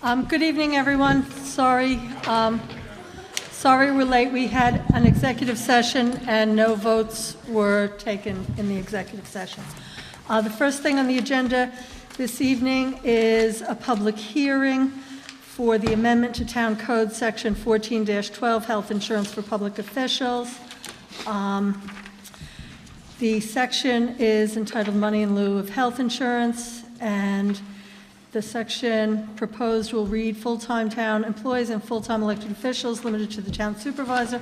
Good evening, everyone. Sorry we're late. We had an executive session and no votes were taken in the executive session. The first thing on the agenda this evening is a public hearing for the amendment to Town Code Section 14-12, Health Insurance for Public Officials. The section is entitled Money in Lieu of Health Insurance, and the section proposed will read full-time town employees and full-time elected officials limited to the town supervisor,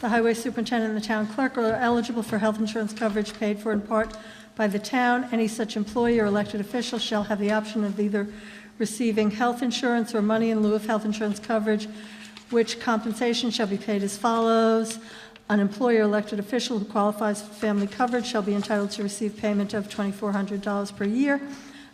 the highway superintendent, and the town clerk are eligible for health insurance coverage paid for in part by the town. Any such employee or elected official shall have the option of either receiving health insurance or money in lieu of health insurance coverage, which compensation shall be paid as follows. An employee or elected official who qualifies for family coverage shall be entitled to receive payment of $2,400 per year.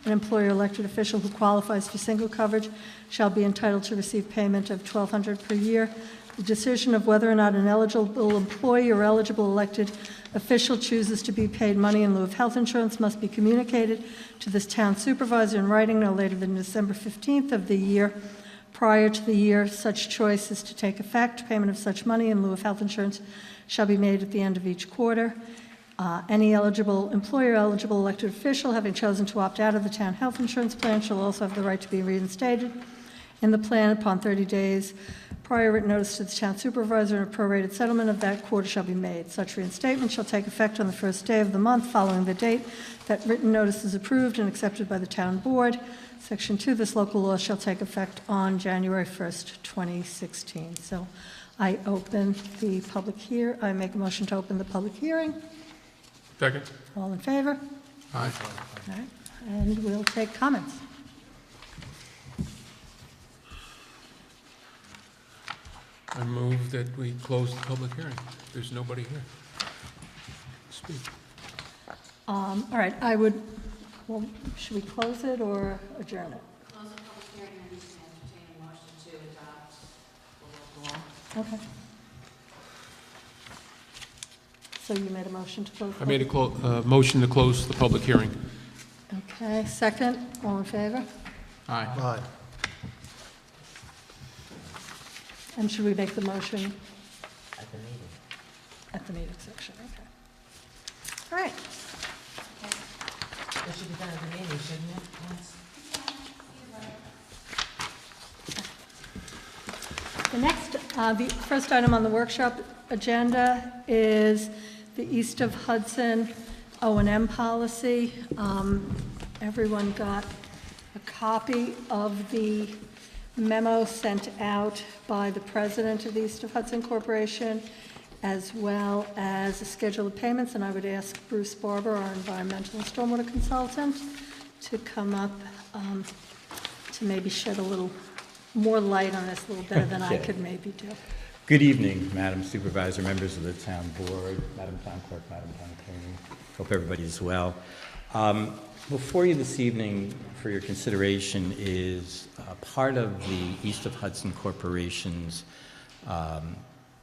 An employee or elected official who qualifies for single coverage shall be entitled to receive payment of $1,200 per year. The decision of whether or not an eligible employee or eligible elected official chooses to be paid money in lieu of health insurance must be communicated to this town supervisor in writing no later than December 15th of the year prior to the year such choice is to take effect. Payment of such money in lieu of health insurance shall be made at the end of each quarter. Any eligible employer, eligible elected official having chosen to opt out of the town health insurance plan shall also have the right to be reinstated in the plan upon 30 days. Prior written notice to the town supervisor and a prorated settlement of that quarter shall be made. Such reinstatement shall take effect on the first day of the month following the date that written notice is approved and accepted by the town board. Section 2, this local law shall take effect on January 1st, 2016. So I open the public hearing. I make a motion to open the public hearing. Second. All in favor? Aye. All right. And we'll take comments. I move that we close the public hearing. There's nobody here. Speak. All right, I would, well, should we close it or adjourn it? Close the public hearing and entertain a motion to adopt the local law. Okay. So you made a motion to close? I made a motion to close the public hearing. Okay, second, all in favor? Aye. Aye. And should we make the motion At the meeting. at the meeting section? Okay. All right. It should be done at the meeting, shouldn't it? Yes. The next, the first item on the workshop agenda is the East of Hudson O&M policy. Everyone got a copy of the memo sent out by the president of the East of Hudson Corporation, as well as a schedule of payments, and I would ask Bruce Barber, our environmental and stormwater consultant, to come up to maybe shed a little more light on this, a little better than I could maybe do. Good evening, Madam Supervisor, members of the Town Board, Madam Town Clerk, Madam Town Attorney. Hope everybody is well. Before you this evening for your consideration is part of the East of Hudson Corporation's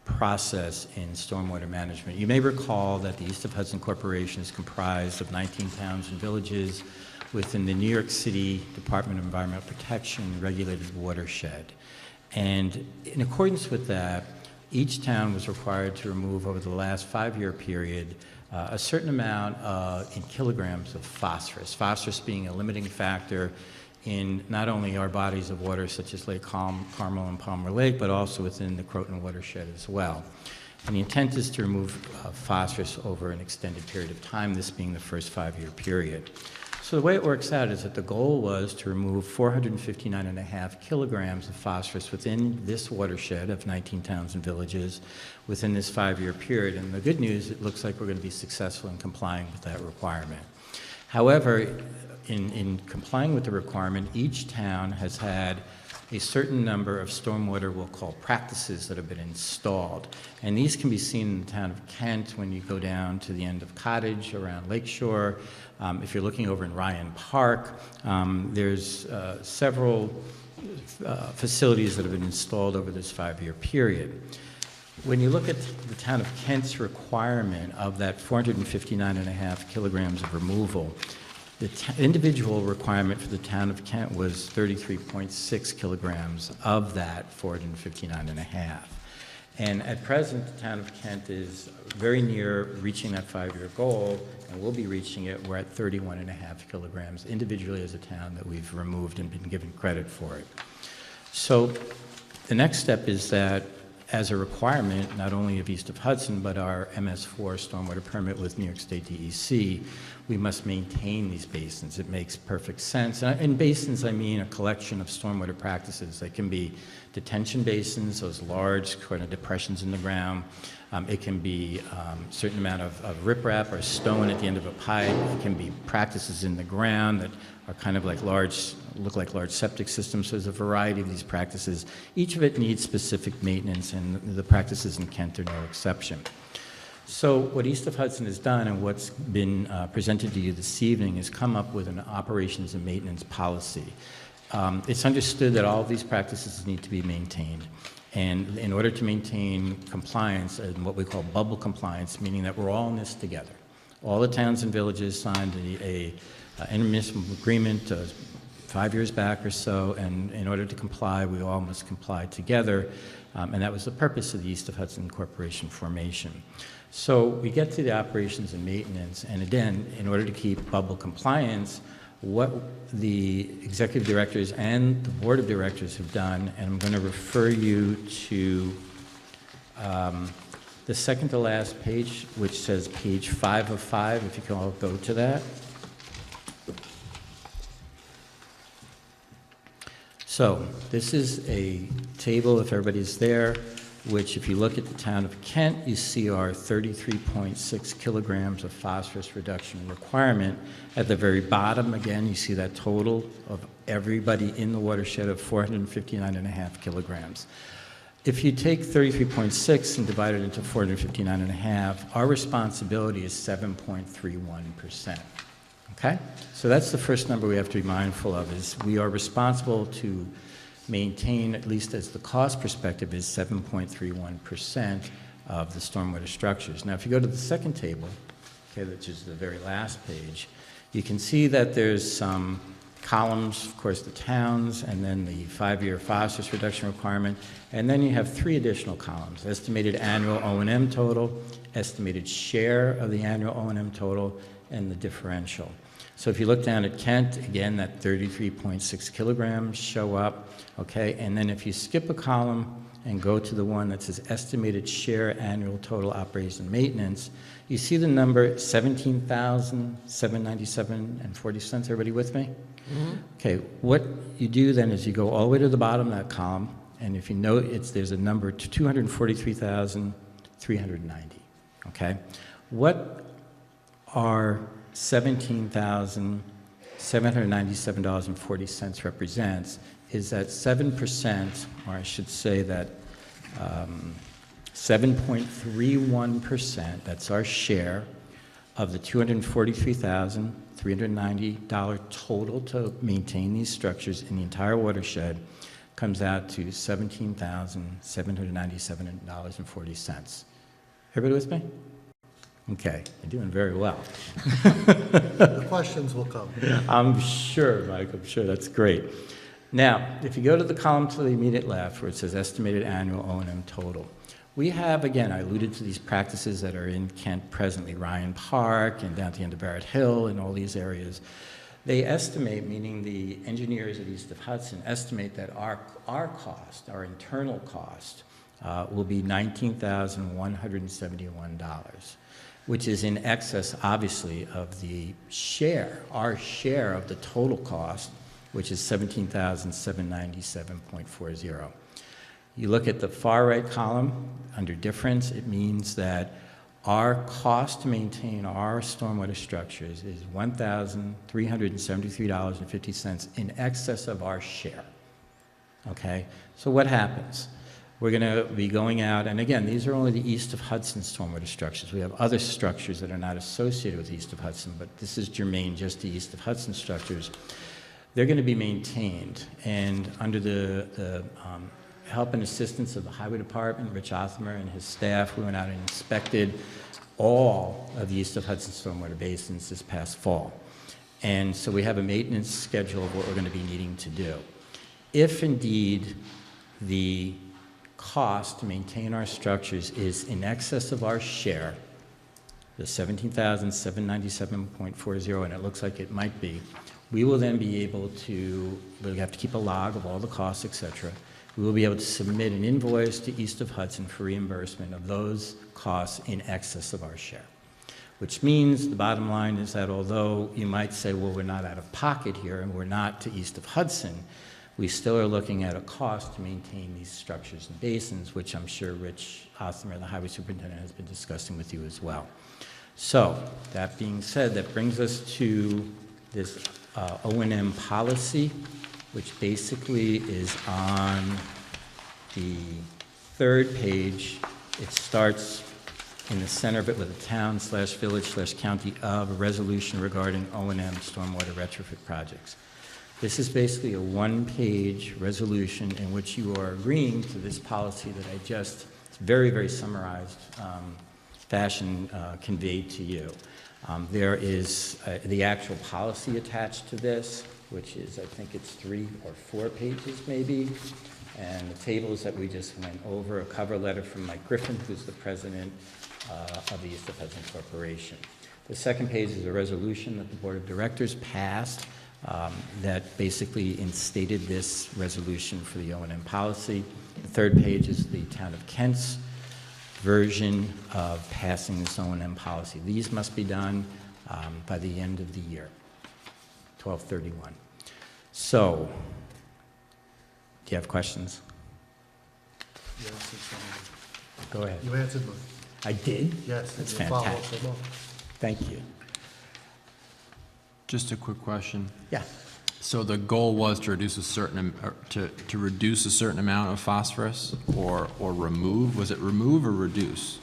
process in stormwater management. You may recall that the East of Hudson Corporation is comprised of 19 towns and villages within the New York City Department of Environmental Protection regulated watershed. And in accordance with that, each town was required to remove over the last 5-year period a certain amount in kilograms of phosphorus, phosphorus being a limiting factor in not only our bodies of water such as Lake Carmel and Palmer Lake, but also within the Croton watershed as well. And the intent is to remove phosphorus over an extended period of time, this being the first 5-year period. So the way it works out is that the goal was to remove 459.5 kilograms of phosphorus within this watershed of 19 towns and villages within this 5-year period. And the good news, it looks like we're going to be successful in complying with that requirement. However, in complying with the requirement, each town has had a certain number of stormwater, we'll call practices, that have been installed. And these can be seen in the town of Kent when you go down to the end of Cottage around Lakeshore. If you're looking over in Ryan Park, there's several facilities that have been installed over this 5-year period. When you look at the town of Kent's requirement of that 459.5 kilograms of removal, The individual requirement for the town of Kent was 33.6 kilograms of that 459.5. And at present, the town of Kent is very near reaching that 5-year goal, and we'll be reaching it. We're at 31.5 kilograms individually as a town that we've removed and been given credit for it. So the next step is that as a requirement, not only of East of Hudson, but our MS4 stormwater permit with New York State DEC, we must maintain these basins. It makes perfect sense. And in basins, I mean a collection of stormwater practices. They can be detention basins, those large kind of depressions in the ground. It can be a certain amount of riprap or stone at the end of a pipe. It can be practices in the ground that are kind of like look like large septic systems. So there's a variety of these practices. Each of it needs specific maintenance, and the practices in Kent are no exception. So what East of Hudson has done and what's been presented to you this evening is come up with an operations and maintenance policy. It's understood that all of these practices need to be maintained. And in order to maintain compliance and what we call bubble compliance, meaning that we're all in this together. All the towns and villages signed an intermunicipal agreement 5 years back or so, and in order to comply, we all must comply together. And that was the purpose of the East of Hudson Corporation formation. So we get to the operations and maintenance, and again, in order to keep bubble compliance, what the executive directors and the board of directors have done, and I'm going to refer you to the second to last page, which says page 5 of 5, if you can all go to that. So this is a table, if everybody's there, which if you look at the town of Kent, you see our 33.6 kilograms of phosphorus reduction requirement. At the very bottom, again, you see that total of everybody in the watershed of 459.5 kilograms. If you take 33.6 and divide it into 459.5, our responsibility is 7.31%. Okay? So that's the first number we have to be mindful of, is we are responsible to maintain, at least as the cost perspective, is 7.31% of the stormwater structures. Now, if you go to the second table, okay, which is the very last page, you can see that there's some columns, of course, the towns, and then the 5-year phosphorus reduction requirement, and then you have 3 additional columns: estimated annual O&M total, estimated share of the annual O&M total, and the differential. So if you look down at Kent, again, that 33.6 kilograms show up, okay? And then if you skip a column and go to the one that says estimated share annual total operations and maintenance, you see the number $17,797.40. Everybody with me? Mm-hmm. Okay, what you do then is you go all the way to the bottom of that column, and if you note, there's a number to $243,390, okay? What are $17,797.40 represents is that 7%, or I should say that 7.31%, that's our share of the $243,390 total to maintain these structures in the entire watershed, comes out to $17,797.40. Everybody with me? Okay, you're doing very well. The questions will come. I'm sure, Mike, I'm sure. That's great. Now, if you go to the column to the immediate left where it says estimated annual O&M total, we have, again, I alluded to these practices that are in Kent presently, Ryan Park and down at the end of Barrett Hill and all these areas. They estimate, meaning the engineers at East of Hudson, estimate that our cost, our internal cost, will be $19,171. which is in excess, obviously, of the share, our share of the total cost, which is $17,797.40. You look at the far right column, under difference, it means that our cost to maintain our stormwater structures is $1,373.50 in excess of our share. Okay? So what happens? We're going to be going out, and again, these are only the East of Hudson stormwater structures. We have other structures that are not associated with East of Hudson, but this is germane just to East of Hudson structures. They're going to be maintained, and under the help and assistance of the Highway Department, Rich Othmer and his staff, we went out and inspected all of the East of Hudson stormwater basins this past fall. And so we have a maintenance schedule of what we're going to be needing to do. If indeed the cost to maintain our structures is in excess of our share, the $17,797.40, and it looks like it might be, we will then be able to, we'll have to keep a log of all the costs, et cetera. We will be able to submit an invoice to East of Hudson for reimbursement of those costs in excess of our share. Which means the bottom line is that although you might say, well, we're not out of pocket here and we're not to East of Hudson, we still are looking at a cost to maintain these structures and basins, which I'm sure Rich Othmer, the highway superintendent, has been discussing with you as well. So, that being said, that brings us to this O&M policy, which basically is on the third page. It starts in the center of it with a town/village/county of a resolution regarding O&M stormwater retrofit projects. This is basically a one-page resolution in which you are agreeing to this policy that I just, it's very, very summarized fashion conveyed to you. There is the actual policy attached to this, which is, I think it's 3 or 4 pages maybe, and the tables that we just went over, a cover letter from Mike Griffin, who's the president of the East of Hudson Corporation. The second page is a resolution that the Board of Directors passed that basically instated this resolution for the O&M policy. The third page is the Town of Kent's version of passing this O&M policy. These must be done by the end of the year, 12/31. So, do you have questions? You answered some of Go ahead. them. You answered mine. I did? Yes. That's and you followed fantastic. them up. Thank you. Just a quick question. Yeah. So the goal was to reduce a certain to reduce a certain amount of phosphorus, or remove. Was it remove or reduce?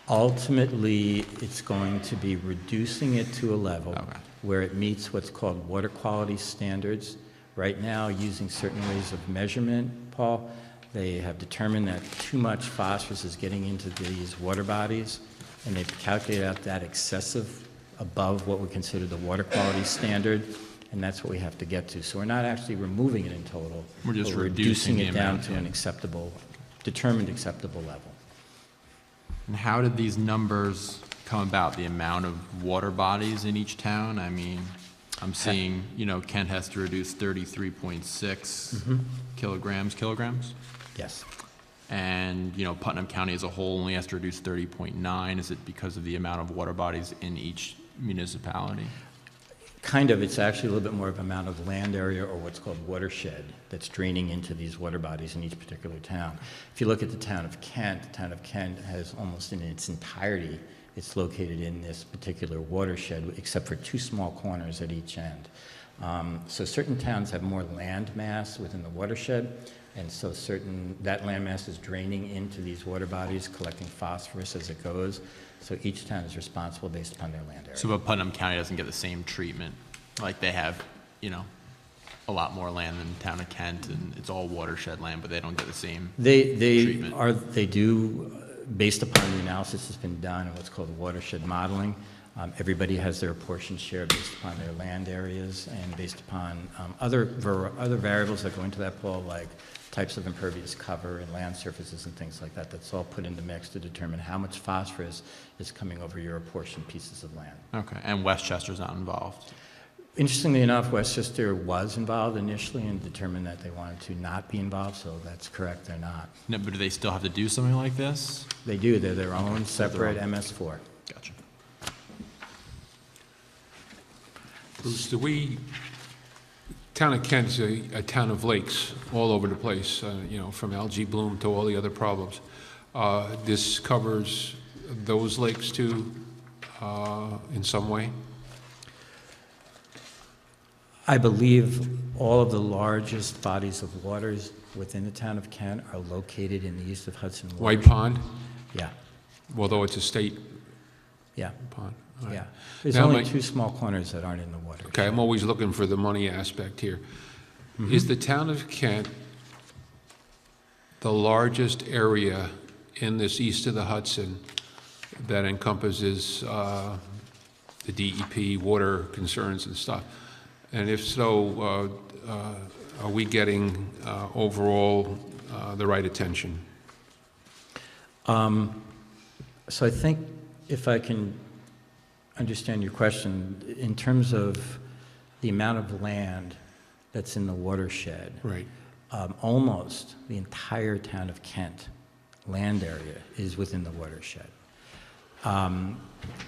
Ultimately, it's going to be reducing it to a level Okay. where it meets what's called water quality standards. Right now, using certain ways of measurement, Paul, they have determined that too much phosphorus is getting into these water bodies, and they've calculated out that excessive above what we consider the water quality standard, and that's what we have to get to. So we're not actually removing it in total. We're just but reducing the it down amount, to yeah. an acceptable, determined acceptable level. And how did these numbers come about? The amount of water bodies in each town? I mean, I'm seeing, Kent has to reduce 33.6 kilograms? Yes. And, Putnam County as a whole only has to reduce 30.9. Is it because of the amount of water bodies in each municipality? Kind of. It's actually a little bit more of amount of land area, or what's called watershed, that's draining into these water bodies in each particular town. If you look at the town of Kent has almost in its entirety, it's located in this particular watershed, except for 2 small corners at each end. So certain towns have more land mass within the watershed, and so that land mass is draining into these water bodies, collecting phosphorus as it goes. So each town is responsible based upon their land area. So, but Putnam County doesn't get the same treatment? Like they have, a lot more land than the town of Kent, and it's all watershed land, but they don't get the same treatment? They do, based upon the analysis that's been done and what's called watershed modeling. Everybody has their portion share based upon their land areas and based upon other variables that go into that, Paul, like types of impervious cover and land surfaces and things like that. That's all put in the mix to determine how much phosphorus is coming over your apportioned pieces of land. Okay, and Westchester's not involved? Interestingly enough, Westchester was involved initially and determined that they wanted to not be involved, so that's correct, they're not. No, but do they still have to do something like this? They do, they're their own separate own. MS4. Gotcha. Bruce, town of Kent's a town of lakes all over the place, from algae bloom to all the other problems. This covers those lakes too, in some way? I believe all of the largest bodies of waters within the town of Kent are located in the East of Hudson White watershed. Pond, Yeah, although it's a state yeah, pond? All right. yeah. There's Now, only Mike- 2 small corners that aren't in the water. Okay, I'm always looking for the money aspect here. Is the town of Kent the largest area in this east of the Hudson that encompasses the DEP water concerns and stuff? And if so, are we getting overall the right attention? So I think if I can understand your question, in terms of the amount of land that's in the watershed, Right. almost the entire town of Kent land area is within the watershed.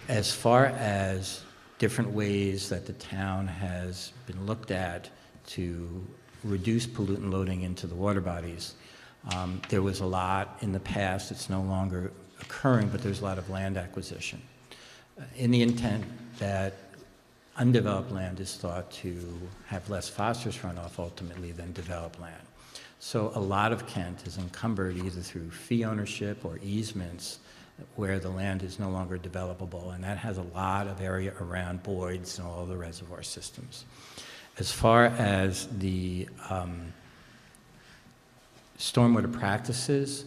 As far as different ways that the town has been looked at to reduce pollutant loading into the water bodies, there was a lot in the past. It's no longer occurring, but there's a lot of land acquisition in the intent that undeveloped land is thought to have less phosphorus runoff ultimately than developed land. So a lot of Kent is encumbered either through fee ownership or easements where the land is no longer developable, and that has a lot of area around Boyd's and all the reservoir systems. As far as the stormwater practices,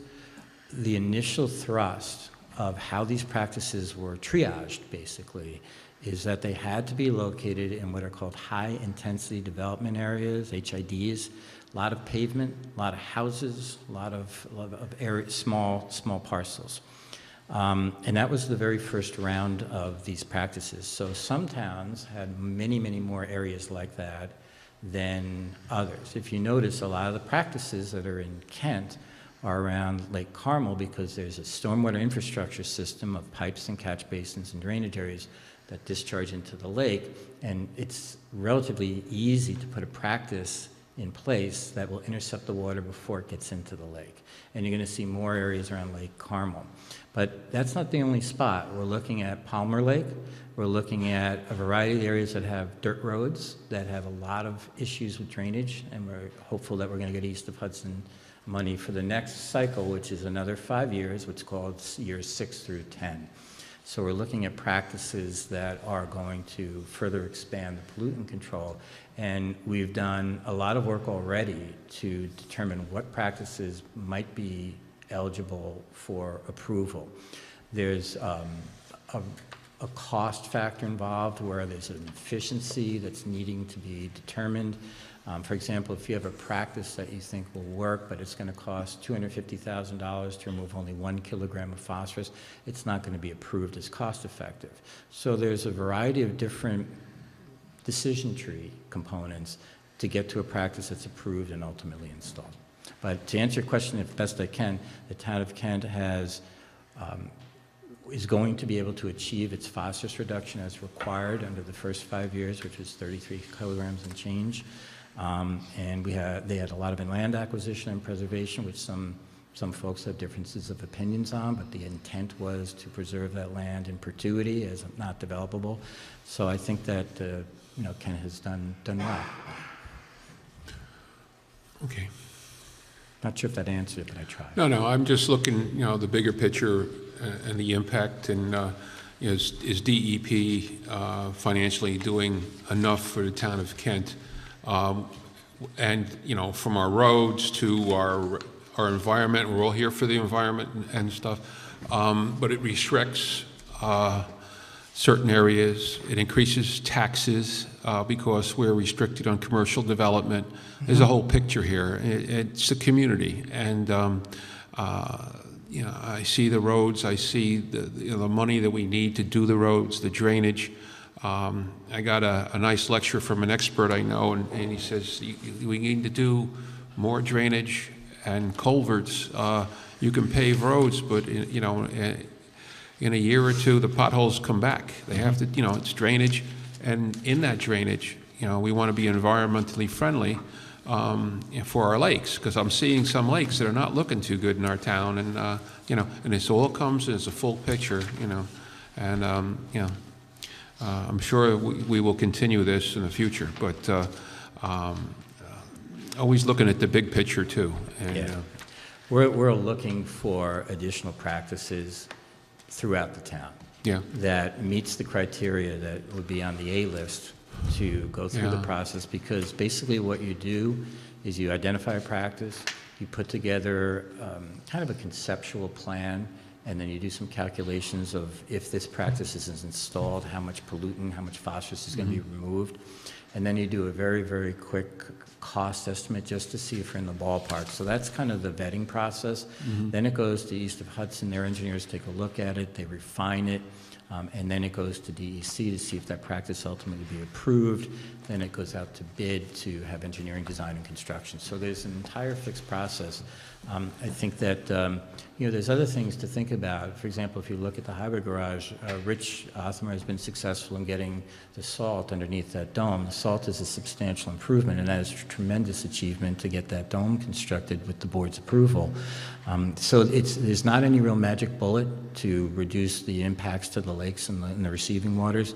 the initial thrust of how these practices were triaged, basically, is that they had to be located in what are called high-intensity development areas, HIDs, a lot of pavement, a lot of houses, a lot of area, small parcels. And that was the very first round of these practices. So some towns had many, many more areas like that than others. If you notice, a lot of the practices that are in Kent are around Lake Carmel because there's a stormwater infrastructure system of pipes and catch basins and drainage areas that discharge into the lake, and it's relatively easy to put a practice in place that will intercept the water before it gets into the lake. And you're going to see more areas around Lake Carmel. But that's not the only spot. We're looking at Palmer Lake. We're looking at a variety of areas that have dirt roads, that have a lot of issues with drainage, and we're hopeful that we're going to get East of Hudson money for the next cycle, which is another 5 years, what's called years 6 through 10. So we're looking at practices that are going to further expand the pollutant control. And we've done a lot of work already to determine what practices might be eligible for approval. There's a cost factor involved where there's an efficiency that's needing to be determined. For example, if you have a practice that you think will work, but it's going to cost $250,000 to remove only 1 kilogram of phosphorus, it's not going to be approved as cost effective. So there's a variety of different decision tree components to get to a practice that's approved and ultimately installed. But to answer your question as best I can, the town of Kent is going to be able to achieve its phosphorus reduction as required under the first 5 years, which was 33 kilograms and change. And they had a lot of land acquisition and preservation, which some folks have differences of opinions on, but the intent was to preserve that land in perpetuity as not developable. So I think that Kent has done well. Okay. Not sure if that answered it, but I tried. No, I'm just looking, the bigger picture and the impact, and is DEP financially doing enough for the town of Kent? And, from our roads to our environment, we're all here for the environment and stuff, but it restricts certain areas. It increases taxes because we're restricted on commercial development. There's a whole picture here. It's the community, and I see the roads. I see the money that we need to do the roads, the drainage. I got a nice lecture from an expert I know, and he says we need to do more drainage and culverts. You can pave roads, but in a year or two, the potholes come back. They have to, it's drainage, and in that drainage, we want to be environmentally friendly for our lakes, because I'm seeing some lakes that are not looking too good in our town, and and this all comes as a full picture, and I'm sure we will continue this in the future, but always looking at the big picture too. And, yeah. We're looking for additional practices throughout the town that meets the criteria that would be on the A list to go through the process, because basically what you do is you identify a practice, you put together kind of a conceptual plan, and then you do some calculations of if this practice is installed, how much pollutant, how much phosphorus is going to be removed. And then you do a very, very quick cost estimate just to see if you're in the ballpark. So that's kind of the vetting process. Then it goes to East of Hudson. Their engineers take a look at it, they refine it, and then it goes to DEC to see if that practice ultimately be approved. Then it goes out to bid to have engineering, design, and construction. So there's an entire fixed process. I think that there's other things to think about. For example, if you look at the hybrid garage, Rich Othmer has been successful in getting the salt underneath that dome. The salt is a substantial improvement, and that is a tremendous achievement to get that dome constructed with the board's approval. So there's not any real magic bullet to reduce the impacts to the lakes and the receiving waters,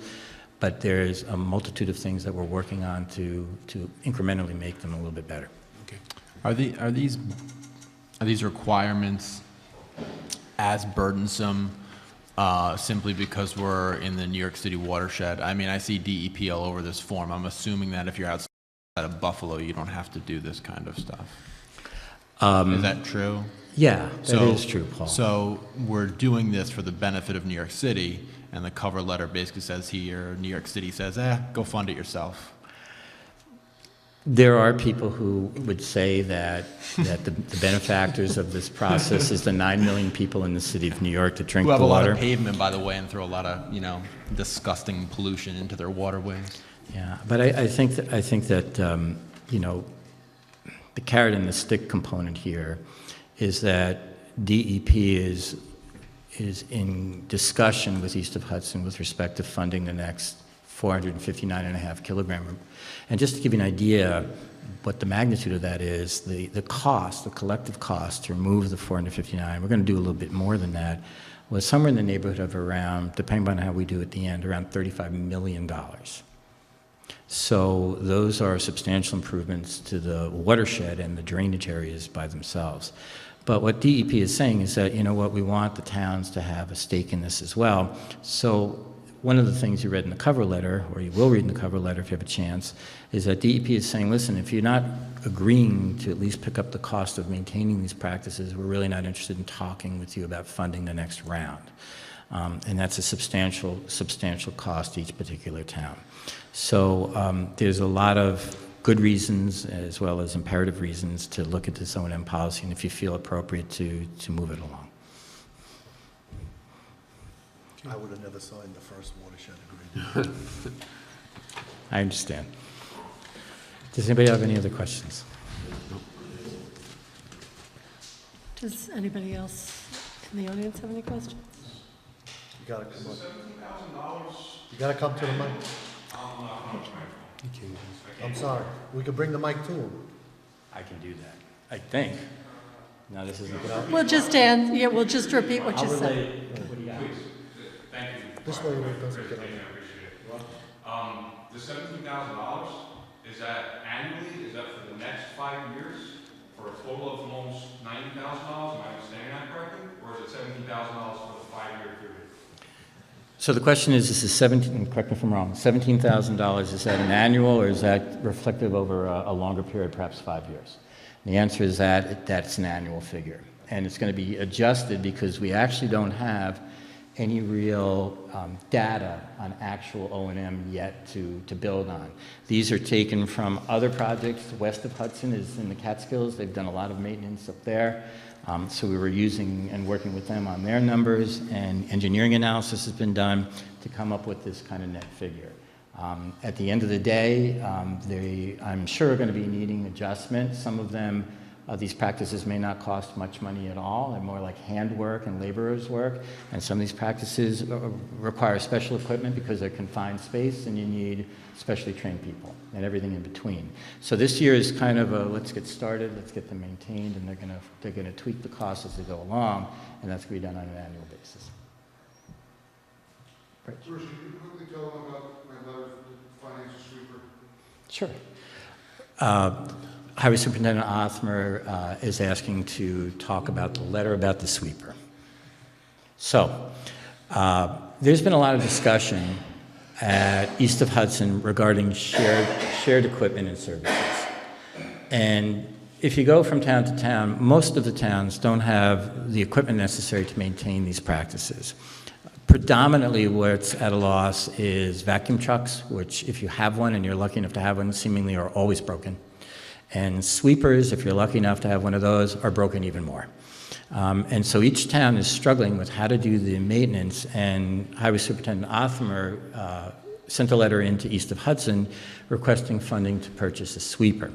but there's a multitude of things that we're working on to incrementally make them a little bit better. Are these requirements as burdensome simply because we're in the New York City watershed? I mean, I see DEP all over this form. I'm assuming that if you're outside of Buffalo, you don't have to do this kind of stuff. Is that true? Yeah, that is true, Paul. So we're doing this for the benefit of New York City, and the cover letter basically says here, New York City says, go fund it yourself. There are people who would say that the benefactors of this process is the 9 million people in the city of New York that drink Who have the a lot water. of pavement, by the way, and throw a lot of, disgusting pollution into their waterways. Yeah, but I think that the carrot and the stick component here is that DEP is in discussion with East of Hudson with respect to funding the next 459.5 kilogram. And just to give you an idea what the magnitude of that is, the cost, the collective cost to remove the 459, we're going to do a little bit more than that, was somewhere in the neighborhood of around, depending on how we do at the end, around $35 million. So those are substantial improvements to the watershed and the drainage areas by themselves. But what DEP is saying is that, we want the towns to have a stake in this as well. So one of the things you read in the cover letter, or you will read in the cover letter if you have a chance, is that DEP is saying, listen, if you're not agreeing to at least pick up the cost of maintaining these practices, we're really not interested in talking with you about funding the next round. And that's a substantial cost to each particular town. So there's a lot of good reasons as well as imperative reasons to look at this O&M policy, and if you feel appropriate to move it along. I would have never signed the first watershed agreement. I understand. Does anybody have any other questions? Does anybody else in the audience have any questions? You gotta come up. You gotta come to the mic. I'm sorry. We could bring the mic to him. I can do that, I think. No, this isn't good. We'll just repeat what you said. This way it doesn't get on there. The $17,000, is that annually? Is that for the next 5 years? For a total of almost $90,000? Am I understanding that correctly? Or is it $17,000 for the 5-year period? So the question is, this is correct me if I'm wrong, $17,000, is that an annual or is that reflective over a longer period, perhaps 5 years? And the answer is that that's an annual figure. And it's going to be adjusted because we actually don't have any real data on actual O&M yet to build on. These are taken from other projects. West of Hudson is in the Catskills. They've done a lot of maintenance up there. So we were using and working with them on their numbers, and engineering analysis has been done to come up with this kind of net figure. At the end of the day, I'm sure, are going to be needing adjustment. Some of them, these practices may not cost much money at all. They're more like handwork and laborers' work. And some of these practices require special equipment because they're confined space, and you need specially trained people and everything in between. So this year is kind of a let's get started, let's get them maintained, and they're gonna tweak the costs as they go along, and that's going to be done on an annual basis. Bruce, can you quickly tell them about my letter from the financial sweeper? Sure. Highway Superintendent Othmer is asking to talk about the letter about the sweeper. So there's been a lot of discussion at East of Hudson regarding shared equipment and services. And if you go from town to town, most of the towns don't have the equipment necessary to maintain these practices. Predominantly what's at a loss is vacuum trucks, which if you have one and you're lucky enough to have one, seemingly are always broken. And sweepers, if you're lucky enough to have one of those, are broken even more. And so each town is struggling with how to do the maintenance, and Highway Superintendent Othmer sent a letter into East of Hudson requesting funding to purchase a sweeper.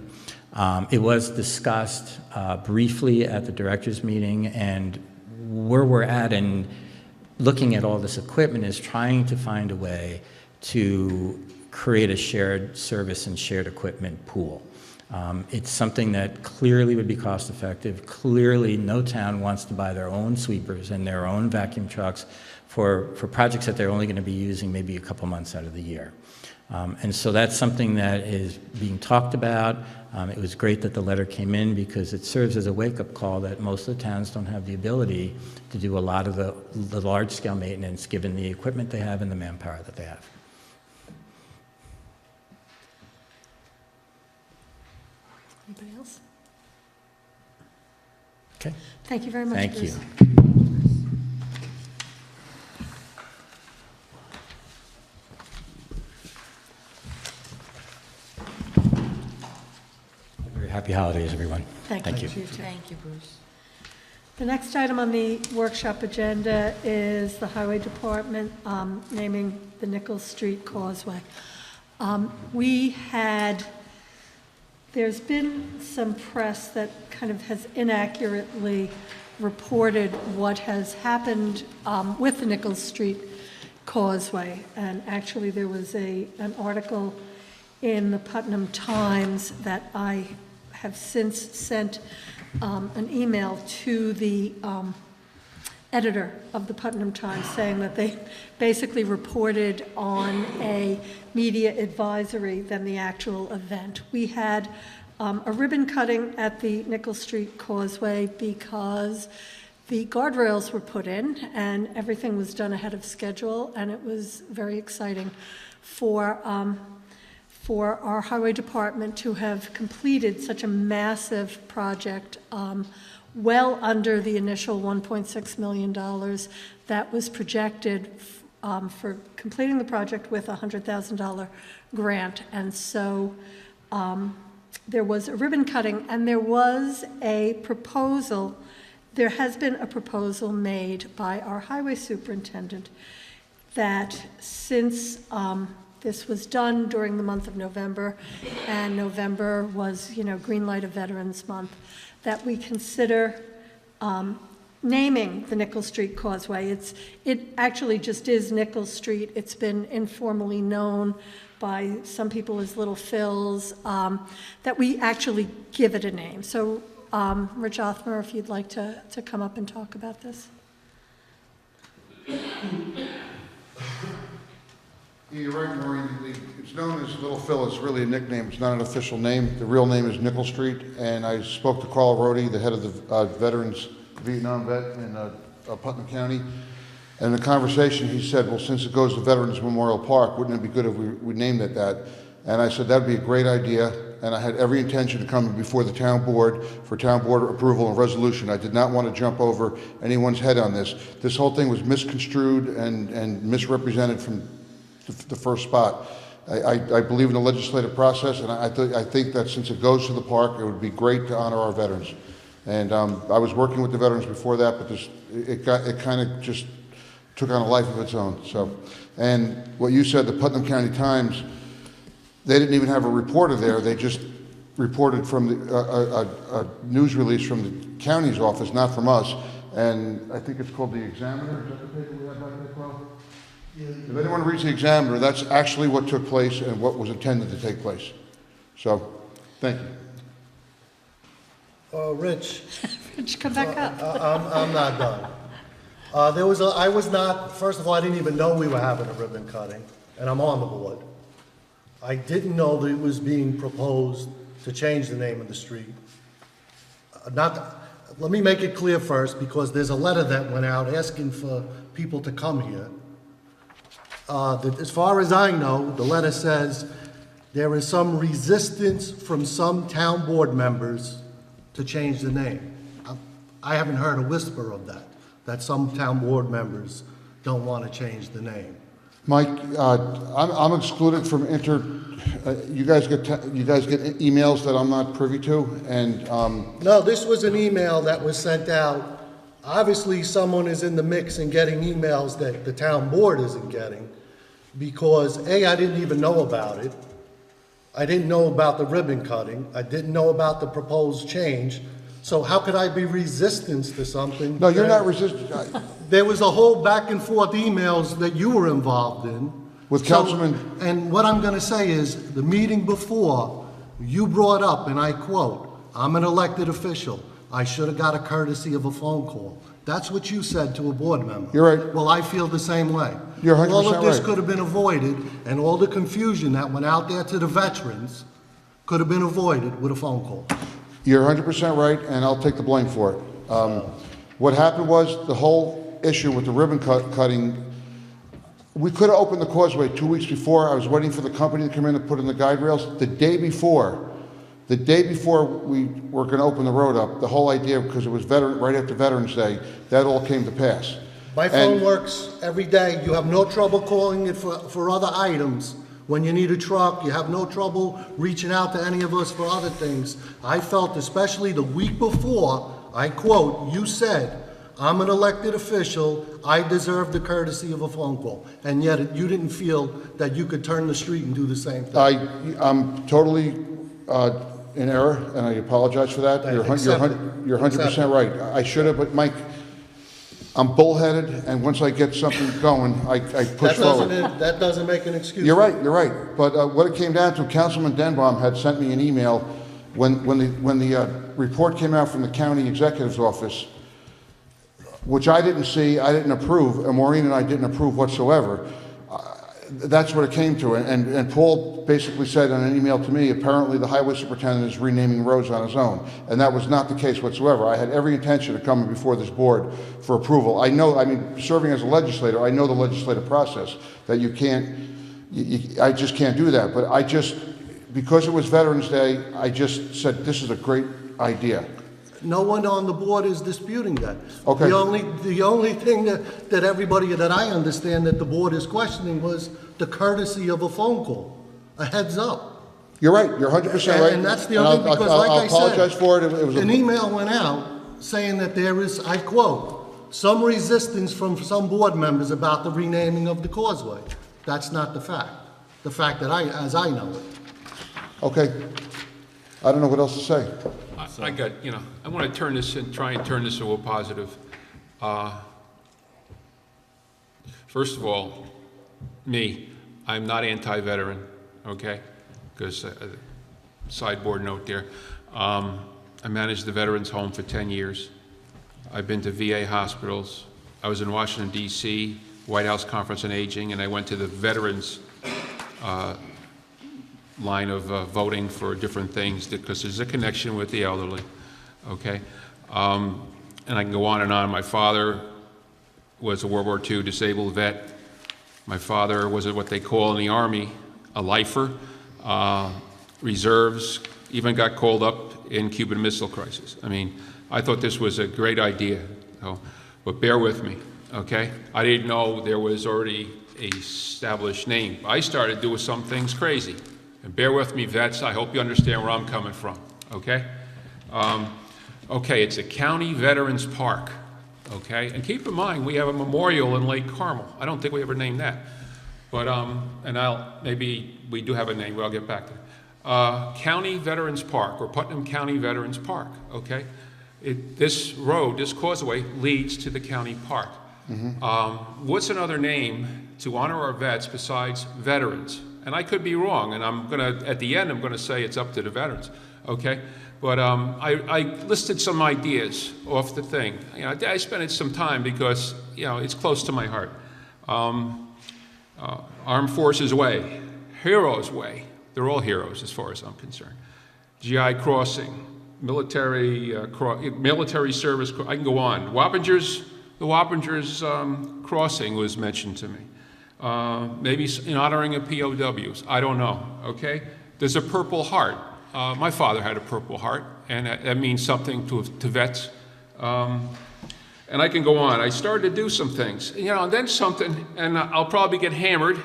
It was discussed briefly at the directors' meeting, and where we're at in looking at all this equipment is trying to find a way to create a shared service and shared equipment pool. It's something that clearly would be cost effective. Clearly, no town wants to buy their own sweepers and their own vacuum trucks for projects that they're only going to be using maybe a couple months out of the year. And so that's something that is being talked about. It was great that the letter came in because it serves as a wake-up call that most of the towns don't have the ability to do a lot of the large-scale maintenance given the equipment they have and the manpower that they have. Anybody else? Okay. Thank you very much, Thank you. Bruce. Very happy holidays, everyone. Thank Thank you. you. Thank you, Bruce. The next item on the workshop agenda is the Highway Department naming the Nichols Street Causeway. There's been some press that kind of has inaccurately reported what has happened with the Nichols Street Causeway. And actually, there was an article in the Putnam Times that I have since sent an email to the editor of the Putnam Times saying that they basically reported on a media advisory than the actual event. We had a ribbon cutting at the Nichols Street Causeway because the guardrails were put in and everything was done ahead of schedule, and it was very exciting for our highway department to have completed such a massive project well under the initial $1.6 million that was projected for completing the project with a $100,000 grant. And so there was a ribbon cutting, and there was a proposal. There has been a proposal made by our highway superintendent that since this was done during the month of November, and November was, Green Light of Veterans Month, that we consider naming the Nichols Street Causeway. It actually just is Nichols Street. It's been informally known by some people as Little Phil's, that we actually give it a name. So, Rich Othmer, if you'd like to come up and talk about this. You're right, Maureen. It's known as Little Phil. It's really a nickname. It's not an official name. The real name is Nichols Street. And I spoke to Carl Rody, the head of the Veterans Vietnam vet in Putnam County. And in the conversation, he said, well, since it goes to Veterans Memorial Park, wouldn't it be good if we named it that? And I said, that'd be a great idea. And I had every intention to come before the town board for town board approval and resolution. I did not want to jump over anyone's head on this. This whole thing was misconstrued and misrepresented from the first spot. I believe in the legislative process, and I think that since it goes to the park, it would be great to honor our veterans. And I was working with the veterans before that, but it kind of just took on a life of its own. So, and what you said, the Putnam County Times, they didn't even have a reporter there. They just reported from a news release from the county's office, not from us. And I think it's called the Examiner. Is that the paper we have back there, Carl? If anyone reads the Examiner, that's actually what took place and what was intended to take place. So, thank you. Rich, Rich, come back up. I'm not done. I was not, first of all, I didn't even know we were having a ribbon cutting, and I'm on the board. I didn't know that it was being proposed to change the name of the street. Let me make it clear first, because there's a letter that went out asking for people to come here. As far as I know, the letter says there is some resistance from some town board members to change the name. I haven't heard a whisper of that some town board members don't want to change the name. Mike, I'm excluded from you guys get emails that I'm not privy to, and, No, this was an email that was sent out. Obviously, someone is in the mix and getting emails that the town board isn't getting, because A, I didn't even know about it. I didn't know about the ribbon cutting. I didn't know about the proposed change. So how could I be resistance to something? no, you're that- not resisting, There was a whole back and forth emails that you were involved in. with So- Councilman, And what I'm gonna say is, the meeting before, you brought up, and I quote, "I'm an elected official. I should have got a courtesy of a phone call." That's what you said to a board member. You're right. Well, I feel the same way. You're 100% All of this right. could have been avoided, and all the confusion that went out there to the veterans could have been avoided with a phone call. you're 100% right, and I'll take the blame for it. What happened was, the whole issue with the ribbon cutting, we could have opened the causeway 2 weeks before. I was waiting for the company to come in and put in the guide rails. The day before we were going to open the road up, the whole idea, because it was right after Veterans Day, that all came to pass. My And- phone works every day. You have no trouble calling it for other items. When you need a truck, you have no trouble reaching out to any of us for other things. I felt, especially the week before, I quote, you said, "I'm an elected official, I deserve the courtesy of a phone call." And yet you didn't feel that you could turn the street and do the same thing. I'm totally in error, and I apologize for that. You're Accept it. 100% right. I should have, but Mike, I'm bullheaded, and once I get something going, I push forward. That doesn't make an excuse. You're right. But what it came down to, Councilman Denbaum had sent me an email when the report came out from the county executive's office, which I didn't see, I didn't approve, and Maureen and I didn't approve whatsoever. That's what it came to, and Paul basically said in an email to me, apparently the highway superintendent is renaming roads on his own, and that was not the case whatsoever. I had every intention of coming before this board for approval. Serving as a legislator, I know the legislative process, that you can't, I just can't do that, but because it was Veterans Day, I just said, this is a great idea. No one on the board is disputing that. Okay. The only thing that everybody, that I understand that the board is questioning was the courtesy of a phone call, a heads up. You're right, you're 100% right. And that's the other thing, because like I I'll apologize said, for it. It was an email went out saying that there is, I quote, "some resistance from some board members about the renaming of the causeway." That's not the fact. The fact that as I know it. Okay. I don't know what else to say. I got, I want to try and turn this into a positive. First of all, I'm not anti-veteran, okay? Because, sideboard note there. I managed the Veterans Home for 10 years. I've been to VA hospitals. I was in Washington, D.C., White House Conference on Aging, and I went to the Veterans line of voting for different things, because there's a connection with the elderly, okay? And I can go on and on. My father was a World War II disabled vet. My father was what they call in the Army a lifer, reserves, even got called up in Cuban Missile Crisis. I thought this was a great idea, but bear with me, okay? I didn't know there was already a established name. I started doing some things crazy. And bear with me, vets, I hope you understand where I'm coming from, okay? Okay, it's a county veterans park, okay? And keep in mind, we have a memorial in Lake Carmel. I don't think we ever named that. But, maybe we do have a name, but I'll get back to it. County Veterans Park, or Putnam County Veterans Park, okay? This road, this causeway, leads to the county park. What's another name to honor our vets besides veterans? And I could be wrong, and at the end, I'm gonna say it's up to the veterans, okay? But I listed some ideas off the thing. I spent some time because, it's close to my heart. Armed Forces Way, Heroes Way, they're all heroes as far as I'm concerned. GI Crossing, military service, I can go on. The Wappingers Crossing was mentioned to me. Maybe in honoring of POWs, I don't know, okay? There's a Purple Heart. My father had a Purple Heart, and that means something to vets. And I can go on. I started to do some things, and then something, and I'll probably get hammered,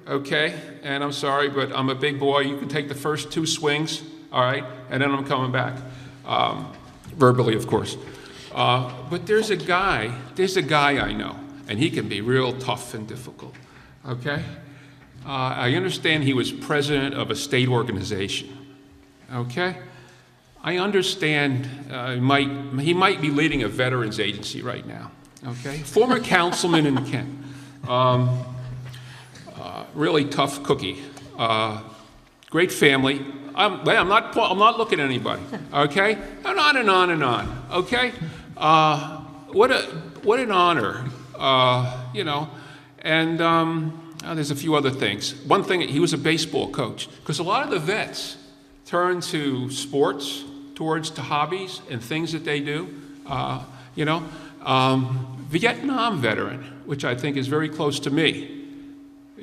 okay? And I'm sorry, but I'm a big boy. You can take the first 2 swings, all right? And then I'm coming back, verbally, of course. But there's a guy I know, and he can be real tough and difficult, okay? I understand he was president of a state organization, okay? I understand he might be leading a veterans agency right now, okay? Former councilman in Kent. Really tough cookie. Great family. I'm not looking at anybody, okay? And on and on and on, okay? What an honor, And there's a few other things. One thing, he was a baseball coach, because a lot of the vets turn to sports, towards to hobbies and things that they do. Vietnam veteran, which I think is very close to me.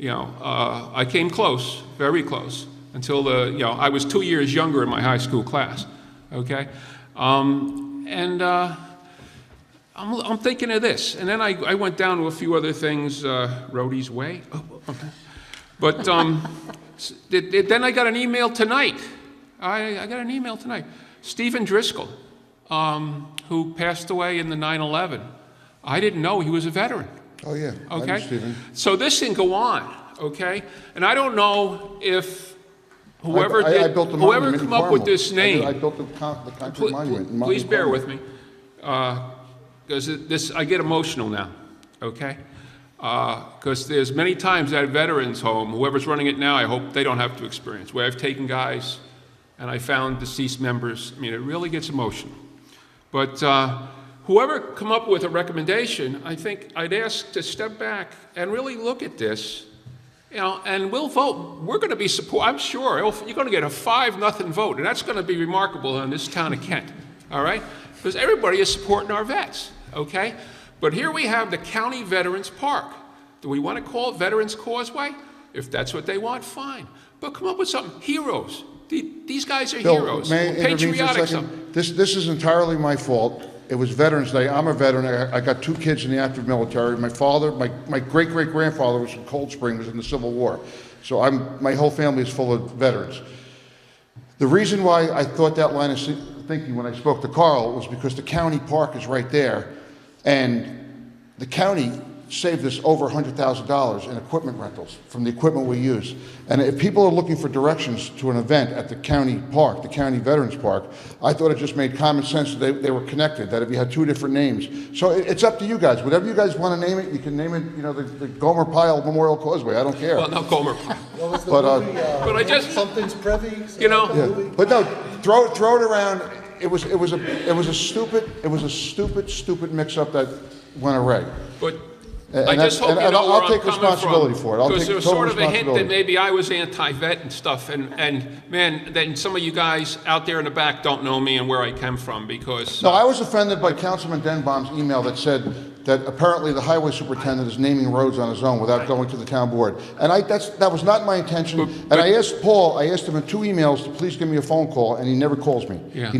I came close, very close, until I was 2 years younger in my high school class. Okay, I'm thinking of this, and then I went down to a few other things, Rhodey's Way. Oh, okay. But then I got an email tonight. I got an email tonight. Stephen Driscoll, who passed away in the 9/11. I didn't know he was a veteran. Oh, yeah. I know Okay? Stephen. So this can go on, okay? And I don't know if whoever I built the whoever monument in come up with Carmel. this name. I built the concrete monument in Please bear Carmel. with me, because I get emotional now, okay? Because there's many times at veterans home, whoever's running it now, I hope they don't have to experience, where I've taken guys and I found deceased members. I mean, it really gets emotional. But whoever come up with a recommendation, I think I'd ask to step back and really look at this, and we'll vote. We're going to be I'm sure you're going to get a 5-0 vote, and that's going to be remarkable in this town of Kent, all right? Because everybody is supporting our vets, okay? But here we have the County Veterans Park. Do we want to call it Veterans Causeway? If that's what they want, fine. But come up with something. Heroes. These guys are Bill, heroes. may I intervene for a Patriotic second? something. This is entirely my fault. It was Veterans Day. I'm a veteran. I got 2 kids in the active military. My father, my great-great-grandfather was from Cold Spring, was in the Civil War. So my whole family is full of veterans. The reason why I thought that line of thinking when I spoke to Carl was because the county park is right there, and the county saved us over $100,000 in equipment rentals from the equipment we use. And if people are looking for directions to an event at the county park, the county veterans park, I thought it just made common sense that they were connected, that if you had 2 different names. So it's up to you guys. Whatever you guys want to name it, you can name it, the Gomer Pyle Memorial Causeway. I don't care. Well, no, Gomer. What was the But, movie? but I just- Something's Privy? Yeah, but no, throw it around. It was a stupid mix-up that went awry. But And I that's- just hope and you know I'll where take I'm coming responsibility from. for it. I'll Because take there was total sort of a hint that responsibility. maybe I was anti-vet and stuff, and man, then some of you guys out there in the back don't know me and where I came from, because... No, I was offended by Councilman Denbaum's email that said that apparently the highway superintendent is naming roads on his own without going to the town board. And that was not my intention. And I asked Paul, I asked him in 2 emails to please give me a phone call, and he never calls me. Yeah.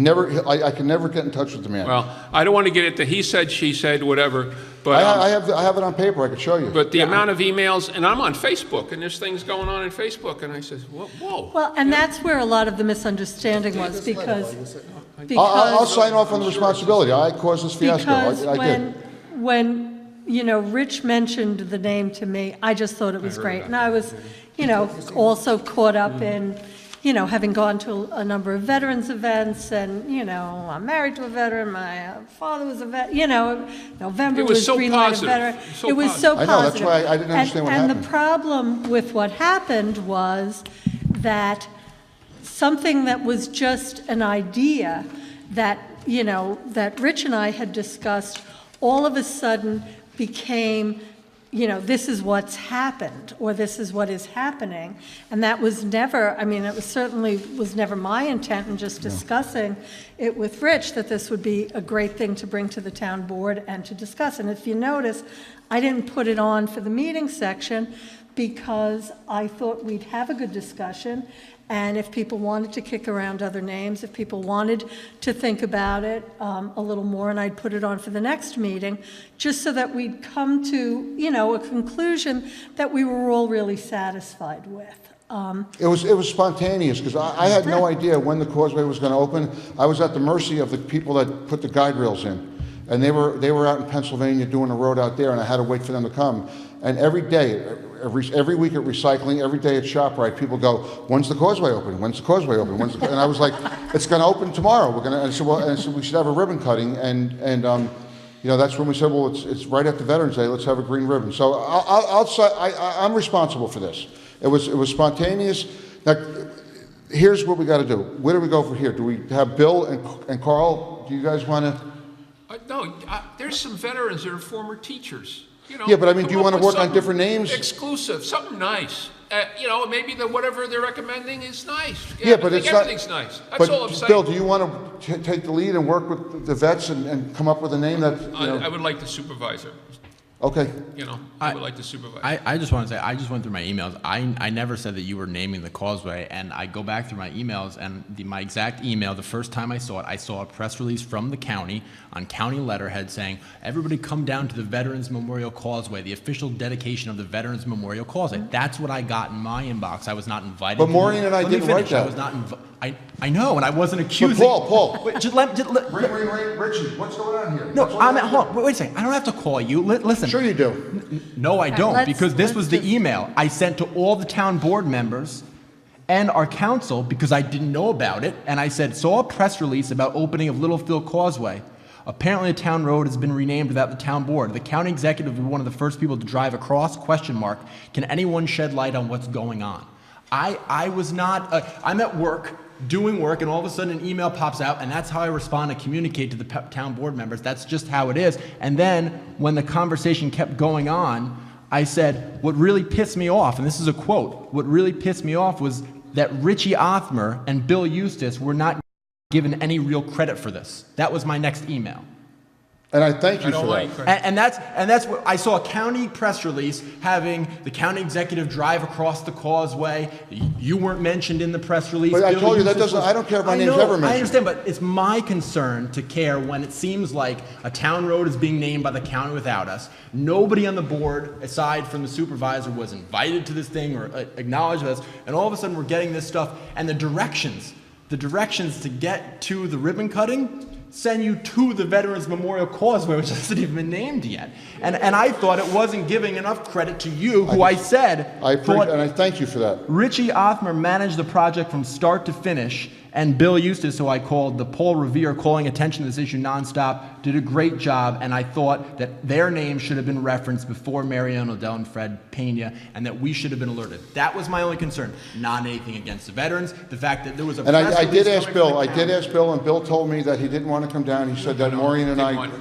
I can never get in touch with the man. Well, I don't want to get into he said, she said, whatever, but... I have it on paper, I could show you. But the amount of emails, and I'm on Facebook, and there's things going on in Facebook, and I said, whoa. Well, and that's where a lot of the misunderstanding was, because I'll sign off on the responsibility. I caused this fiasco. Because I did. when Rich mentioned the name to me, I just thought it was great. And I was, also caught up in, having gone to a number of veterans events, and, I'm married to a veteran, my father was a vet, November It was was so Green Light of positive. Veteran. So It was so I positive. know, that's why I didn't understand what And happened. the problem with what happened was that something that was just an idea that, that Rich and I had discussed, all of a sudden became, this is what's happened, or this is what is happening. And that was never, it certainly was never my intent in just discussing it with Rich, that this would be a great thing to bring to the town board and to discuss. And if you notice, I didn't put it on for the meeting section because I thought we'd have a good discussion. And if people wanted to kick around other names, if people wanted to think about it a little more, and I'd put it on for the next meeting, just so that we'd come to, you know, a conclusion that we were all really satisfied with. It was spontaneous, because I had no idea when the causeway was going to open. I was at the mercy of the people that put the guide rails in. And they were out in Pennsylvania doing a road out there, and I had to wait for them to come. And every day, every week at recycling, every day at ShopRite, people go, "When's the causeway open? When's the causeway open? When's the?" And I was like, "It's going to open tomorrow. We're going to." And so, well, and so we should have a ribbon cutting, and you know, that's when we said, "Well, it's right after Veterans Day. Let's have a green ribbon." So I'm responsible for this. It was spontaneous. Now, here's what we got to do. Where do we go from here? Do we have Bill and Carl? Do you guys want to? No, there's some veterans that are former teachers. You know, Yeah, but I mean, do come you want up to with work on something different names? Exclusive, something nice. You know, maybe whatever they're recommending is nice. Yeah, I but think it's not. everything's nice. That's all I'm But saying. Bill, do you want to take the lead and work with the vets and come up with a name that, you know? I would like the supervisor. Okay. You know, I would like the supervisor. I just want to say, I just went through my emails. I never said that you were naming the causeway, and I go back through my emails, and my exact email, the first time I saw it, I saw a press release from the county on county letterhead saying, "Everybody come down to the Veterans Memorial Causeway, the official dedication of the Veterans Memorial Causeway." That's what I got in my inbox. I was not invited. But Maureen and I Let me didn't write finish. I that. was not I know, and I wasn't accusing. Paul. Wait, Richie, what's going on here? no, I'm at home. Wait a second. I don't have to call you. Listen. Sure you do. No, I don't, let's- because this let's was the just- email I sent to all the town board members and our council, because I didn't know about it, and I said, saw a press release about opening of Littlefield Causeway. Apparently, a town road has been renamed without the town board. The county executive was one of the first people to drive across, ? Can anyone shed light on what's going on? I was not, I'm at work, doing work, and all of a sudden an email pops out, and that's how I respond and communicate to the town board members. That's just how it is. And then, when the conversation kept going on, I said, what really pissed me off, and this is a quote, what really pissed me off was that Richie Othmer and Bill Eustace were not given any real credit for this. That was my next email. And I thank you I don't for like that. And that's what I saw, a county press release having the county executive drive across the causeway. You weren't mentioned in the press release. But I Bill told you that Eustace doesn't- I don't care if my name's know, ever mentioned. I understand, but it's my concern to care when it seems like a town road is being named by the county without us. Nobody on the board, aside from the supervisor, was invited to this thing or acknowledged this, and all of a sudden we're getting this stuff, and the directions to get to the ribbon cutting send you to the Veterans Memorial Causeway, which hasn't even been named yet. And I thought it wasn't giving enough credit to you, who I said I appreciate, thought and I thank you for that. Richie Othmer managed the project from start to finish, and Bill Eustace, who I called the Paul Revere, calling attention to this issue nonstop, did a great job, and I thought that their names should have been referenced before Marion Odell and Fred Pena, and that we should have been alerted. That was my only concern, not anything against the veterans. The fact that there was a And press I release did ask coming Bill, from the town. and Bill told me that he didn't want to come down. He said that Maureen and I wrote the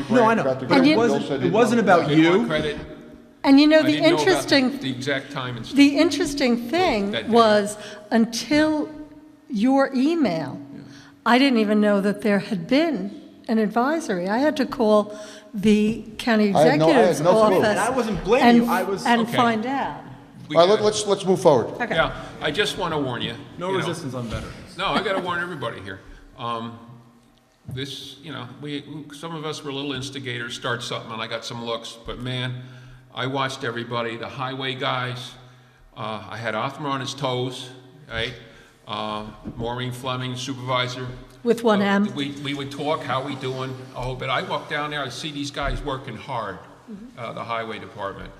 grant. No, I know, got the but grant. it Bill wasn't, said it he'd wasn't want about to- Didn't want you. credit. And you know, I the didn't know about interesting, the exact time and stuff. the interesting thing That day. was, until your email, I didn't even know that there had been an advisory. I had to call the county I had no executive's clue. office. And I wasn't blaming you, I was- And Okay. find out. We All right, got it. let's move forward. Okay. Yeah, I just want to warn you. No you know. resistance on veterans. No, I got to warn everybody here. This, you know, some of us were little instigators, start something, and I got some looks. But man, I watched everybody, the highway guys. I had Othmer on his toes, right? Maureen Fleming, supervisor. With one M. We would talk, how we doing? Oh, but I walked down there, I see these guys working hard, the highway department.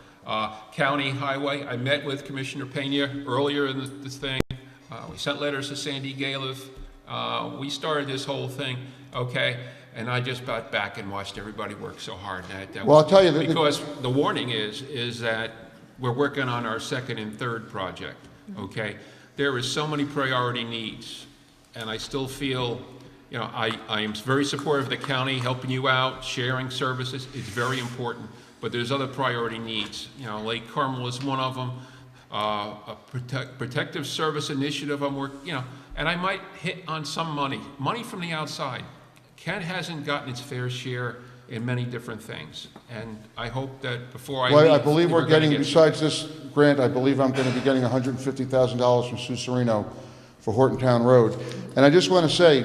County highway, I met with Commissioner Pena earlier in this thing. We sent letters to Sandy Galiff. We started this whole thing, okay? And I just got back and watched everybody work so hard. Well, I'll tell you that- because the warning is that we're working on our second and third project, okay? There is so many priority needs, and I still feel, you know, I am very supportive of the county helping you out, sharing services. It's very important, but there's other priority needs. You know, Lake Carmel is one of them. A protective service initiative I'm working, you know, and I might hit on some money from the outside. Kent hasn't gotten its fair share in many different things. And I hope that before I Well, leave... I believe we're gonna getting, get- besides this grant, I believe I'm going to be getting $150,000 from Sue Serino for Horton Town Road. And I just want to say,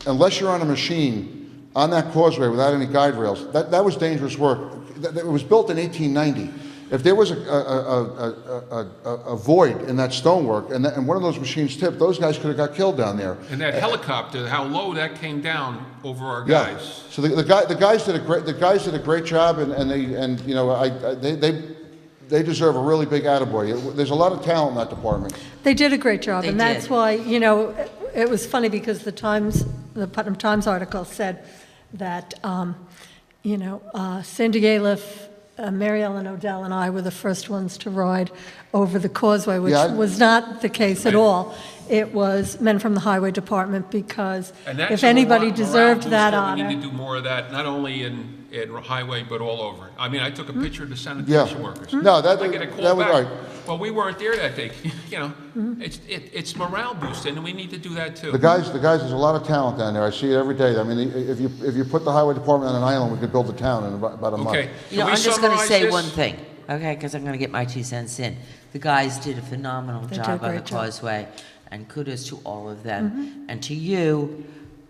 unless you're on a machine on that causeway without any guide rails, that was dangerous work. It was built in 1890. If there was a void in that stonework and one of those machines tipped, those guys could have got killed down there. And that helicopter, how low that came down over our Yeah. guys. So the guys did a great job, and you know, they deserve a really big attaboy. There's a lot of talent in that department. They did a great job, They and that's did. why, you know, it was funny because the Putnam Times article said that, you know, Cindy Aliff, Mary Ellen Odell and I were the first ones to ride over the causeway, which Yeah, was not the case at all. It was men from the highway department, because And that's if a anybody morale deserved that booster. We honor. need to do more of that, not only in highway, but all over. I mean, I took a picture of the sanitation workers. No, that- I get a that call was back. right. Well, we weren't there that day, you know. It's morale boosting, and we need to do that too. The guys, there's a lot of talent down there. I see it every day. I mean, if you put the highway department on an island, we could build a town in about a month. Okay. You know, Can we I'm just going to summarize say this? one thing, okay, because I'm going to get my 2 cents in. The guys did a phenomenal They did a job on the great job. causeway, and kudos to all of them. And to you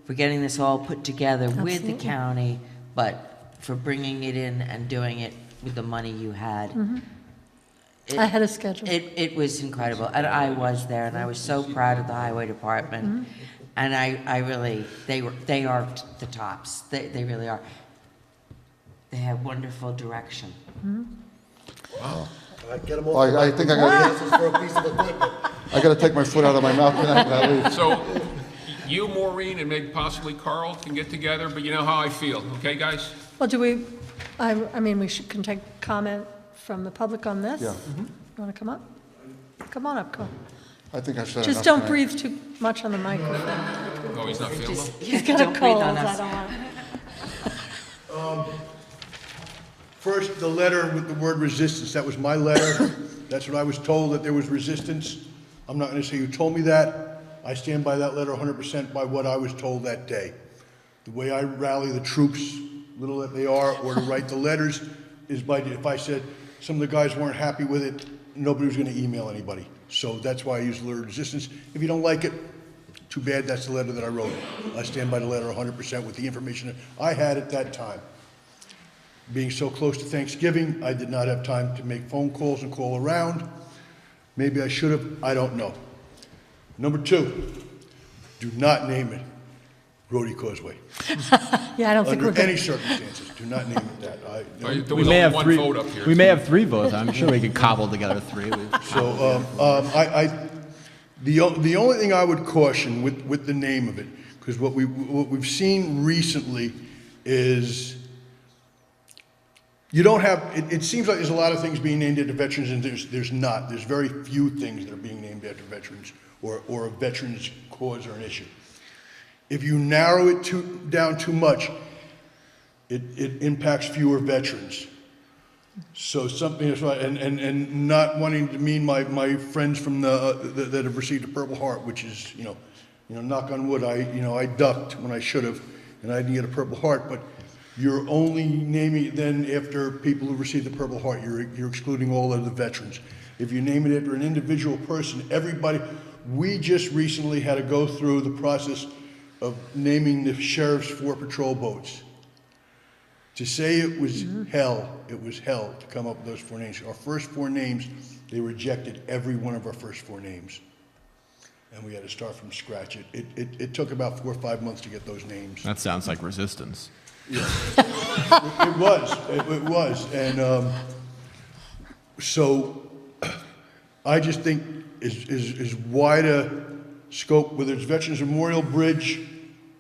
for getting this all put together with the Absolutely. county, but for bringing it in and doing it with the money you had. It- Ahead of schedule. It was incredible, and I was there, and I was so proud of the highway department. And I really, they are the tops, they really are. They have wonderful direction. All right, get them off. Well, I think I gotta- This is for a piece of equipment. I got to take my foot out of my mouth when I leave. So, you, Maureen, and maybe possibly Carl can get together, but you know how I feel, okay, guys? Well, do we, I mean, we can take comment from the public on this? Yeah. You want to come up? Come on up, Carl. I think I've said Just enough don't tonight. breathe too much on the microphone. Oh, he's not feeling well? He's got a Don't breathe cold, on I us. don't want. First, the letter with the word resistance, that was my letter. That's what I was told, that there was resistance. I'm not gonna say who told me that. I stand by that letter 100% by what I was told that day. The way I rally the troops, little that they are, or to write the letters, is by, if I said some of the guys weren't happy with it, nobody was gonna email anybody. So that's why I use the letter resistance. If you don't like it, too bad, that's the letter that I wrote. I stand by the letter 100% with the information that I had at that time. Being so close to Thanksgiving, I did not have time to make phone calls and call around. Maybe I should have, I don't know. Number 2, do not name it Rhodey Causeway. Yeah, I don't think we're Under any good. circumstances, do not name it that. There We was may only have one three. vote up here. We may have 3 votes. I'm sure we could cobble together 3. So, the only thing I would caution with the name of it, because what we've seen recently is you don't have, it seems like there's a lot of things being named after veterans, and there's not. There's very few things that are being named after veterans or a veteran's cause or an issue. If you narrow it down too much, it impacts fewer veterans. So something is right, and not wanting to mean my friends from that have received a Purple Heart, which is, you know, knock on wood, I ducked when I should have, and I didn't get a Purple Heart, but you're only naming it then after people who received the Purple Heart. You're excluding all of the veterans. If you name it after an individual person, everybody, we just recently had to go through the process of naming the sheriff's 4 patrol boats. To say it was hell to come up with those 4 names. Our first 4 names, they rejected every one of our first 4 names. And we had to start from scratch. It took about 4 or 5 months to get those names. That sounds like resistance. It was, and so I just think is wide a scope, whether it's Veterans Memorial Bridge,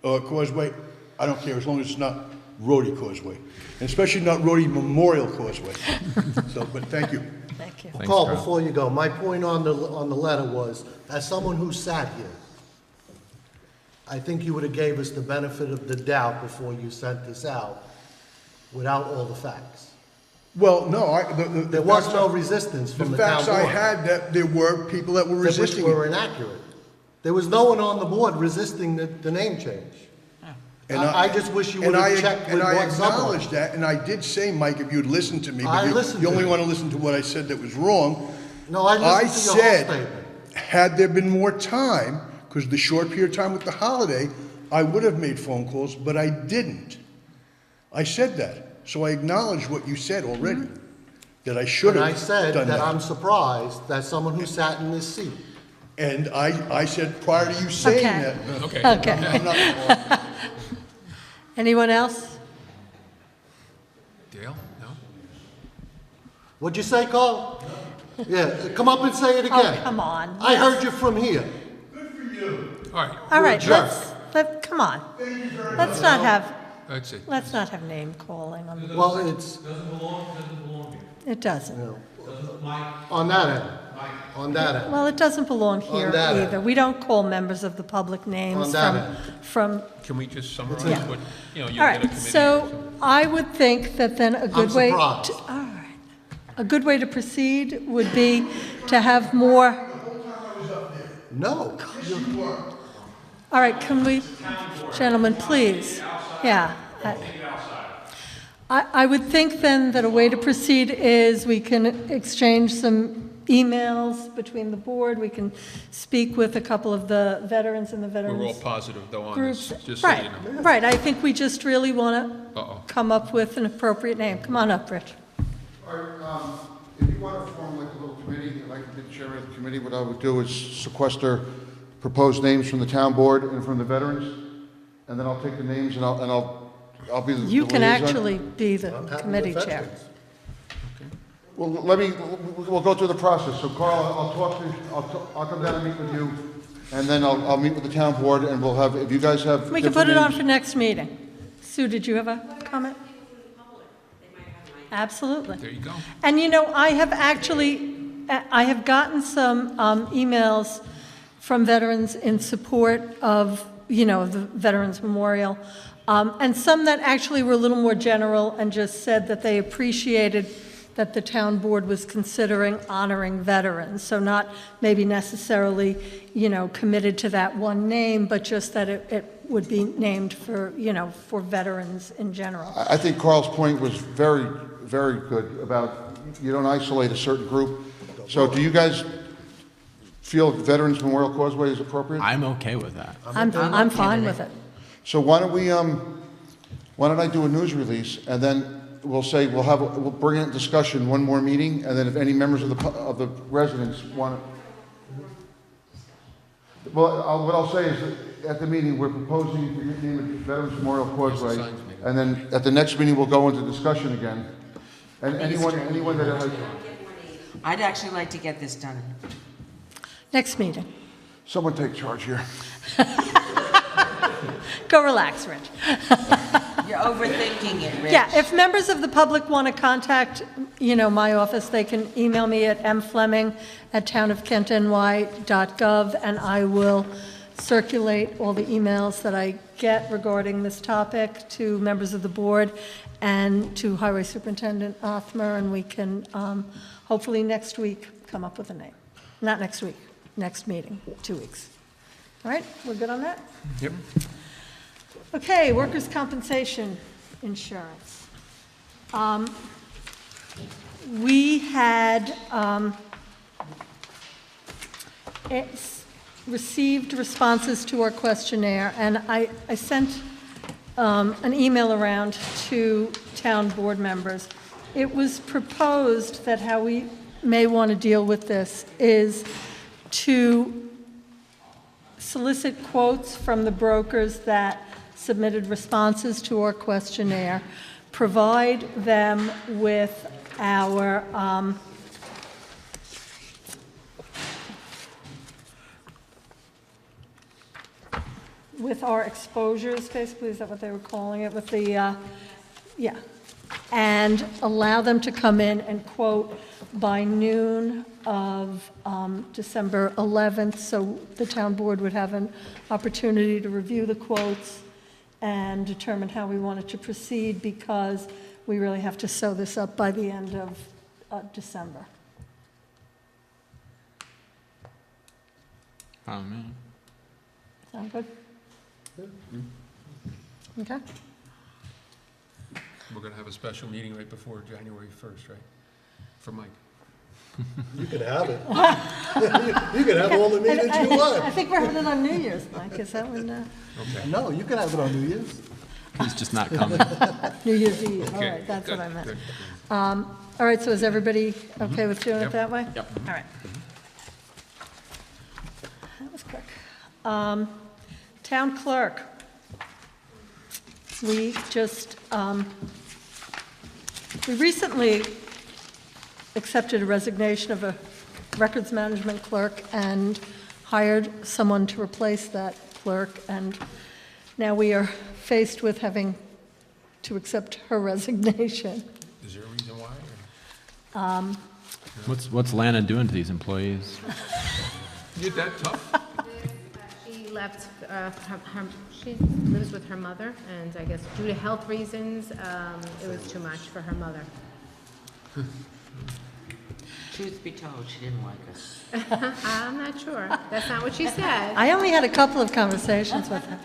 Causeway, I don't care, as long as it's not Rhodey Causeway, and especially not Rhodey Memorial Causeway. So, but thank you. Thank you. Thanks, Carl, Carl. before you go, my point on the letter was, as someone who sat here, I think you would have gave us the benefit of the doubt before you sent this out, without all the facts. Well, no, There was no resistance from the town facts I board. had, that there were people that were Which resisting were it. inaccurate. There was no one on the board resisting the name change. And I just wish you and would've I- checked And with I what someone. acknowledge that, and I did say, Mike, if you'd listened to me. but I you- listened You to only you. want to listen to what I said that was wrong. No, I listened to your whole said, statement. had there been more time, because the short period of time with the holiday, I would have made phone calls, but I didn't. I said that. So I acknowledge what you said already, that I should And have I said done that I'm surprised that someone who sat in this seat. And I said prior to you saying Okay. that. Okay. Okay. I'm not, Anyone else? Dale? No? What'd you say, Carl? Yeah, come up and say it Oh, again. come on. I heard you from here. All right, All right, jerk. come on. Let's not have, that's it. let's not have name calling on the, Well, it's, it doesn't. on that end, on that end. Well, it doesn't belong here that end. either. We don't call members of the public names On that end. from, Can we just summarize Yeah. what, you know, you all get a right, committee? so I would think that then a good way. surprised. All right. A good way to proceed would be to have more, No. all right, can we, gentlemen, please? Yeah. I would think then that a way to proceed is we can exchange some emails between the board. We can speak with a couple of the veterans and the We're all veterans positive though on this, groups. just so Right, you know. right. I think we just really want to Uh-oh. come up with an appropriate name. Come on up, Rich. All right, if you want to form like a little committee, like the chairman of the committee, what I would do is sequester proposed names from the town board and from the veterans, and then I'll take the names and I'll be the You can liaison. actually be the I'm happy committee with chair. veterans. Well, we'll go through the process. So Carl, I'll come down and meet with you, and then I'll meet with the town board, and we'll have, if you guys have We can different put it on names- for next meeting. Sue, did you have a comment? Absolutely. There you go. And you know, I have gotten some emails from veterans in support of, you know, the Veterans Memorial, and some that actually were a little more general and just said that they appreciated that the town board was considering honoring veterans. So not maybe necessarily, you know, committed to that one name, but just that it would be named for, you know, for veterans in general. I think Carl's point was very, very good about you don't isolate a certain group. So do you guys feel Veterans Memorial Causeway is appropriate? I'm okay with that. I'm fine with it. So why don't I do a news release, and then we'll say, we'll bring it in discussion one more meeting, and then if any members of the residents want to. Well, what I'll say is that at the meeting, we're proposing to name it Veterans Memorial Causeway, and then at the next meeting, we'll go into discussion again. And anyone that has, I'd actually like to get this done. Next meeting. someone take charge here. Go relax, Rich. You're overthinking it, Rich. Yeah, if members of the public want to contact, you know, my office, they can email me at mfleming@townofkentny.gov, and I will circulate all the emails that I get regarding this topic to members of the board and to Highway Superintendent Othmer, and we can hopefully next week come up with a name. Not next week, next meeting, 2 weeks. All right, we're good on that? Yep. Okay, workers' compensation insurance. We had received responses to our questionnaire, and I sent an email around to town board members. It was proposed that how we may want to deal with this is to solicit quotes from the brokers that submitted responses to our questionnaire, provide them with our exposures, basically, is that what they were calling it, with the, yeah, and allow them to come in and quote by noon of December 11th, so the town board would have an opportunity to review the quotes and determine how we wanted to proceed, because we really have to sew this up by the end of December. Oh, man. Sound good? Okay? We're going to have a special meeting right before January 1st, right? For Mike. You can have it. You can have all the meetings you I want. think we're having it on New Year's, Mike, is that when, Okay. No, you can have it on New Year's. He's just not coming. New Year's Eve, all Okay, right, that's what good, I meant. good. All right, so is everybody okay with doing it Yep. that way? Yep. All right. That was quick. Town clerk. We just, we recently accepted a resignation of a records management clerk and hired someone to replace that clerk, and now we are faced with having to accept her resignation. Is there a reason why? What's Lana doing to these employees? You're that tough? She left, she lives with her mother, and I guess due to health reasons, it was too much for her mother. Truth be told, she didn't like us. I'm not sure. That's not what she said. I only had a couple of conversations with her.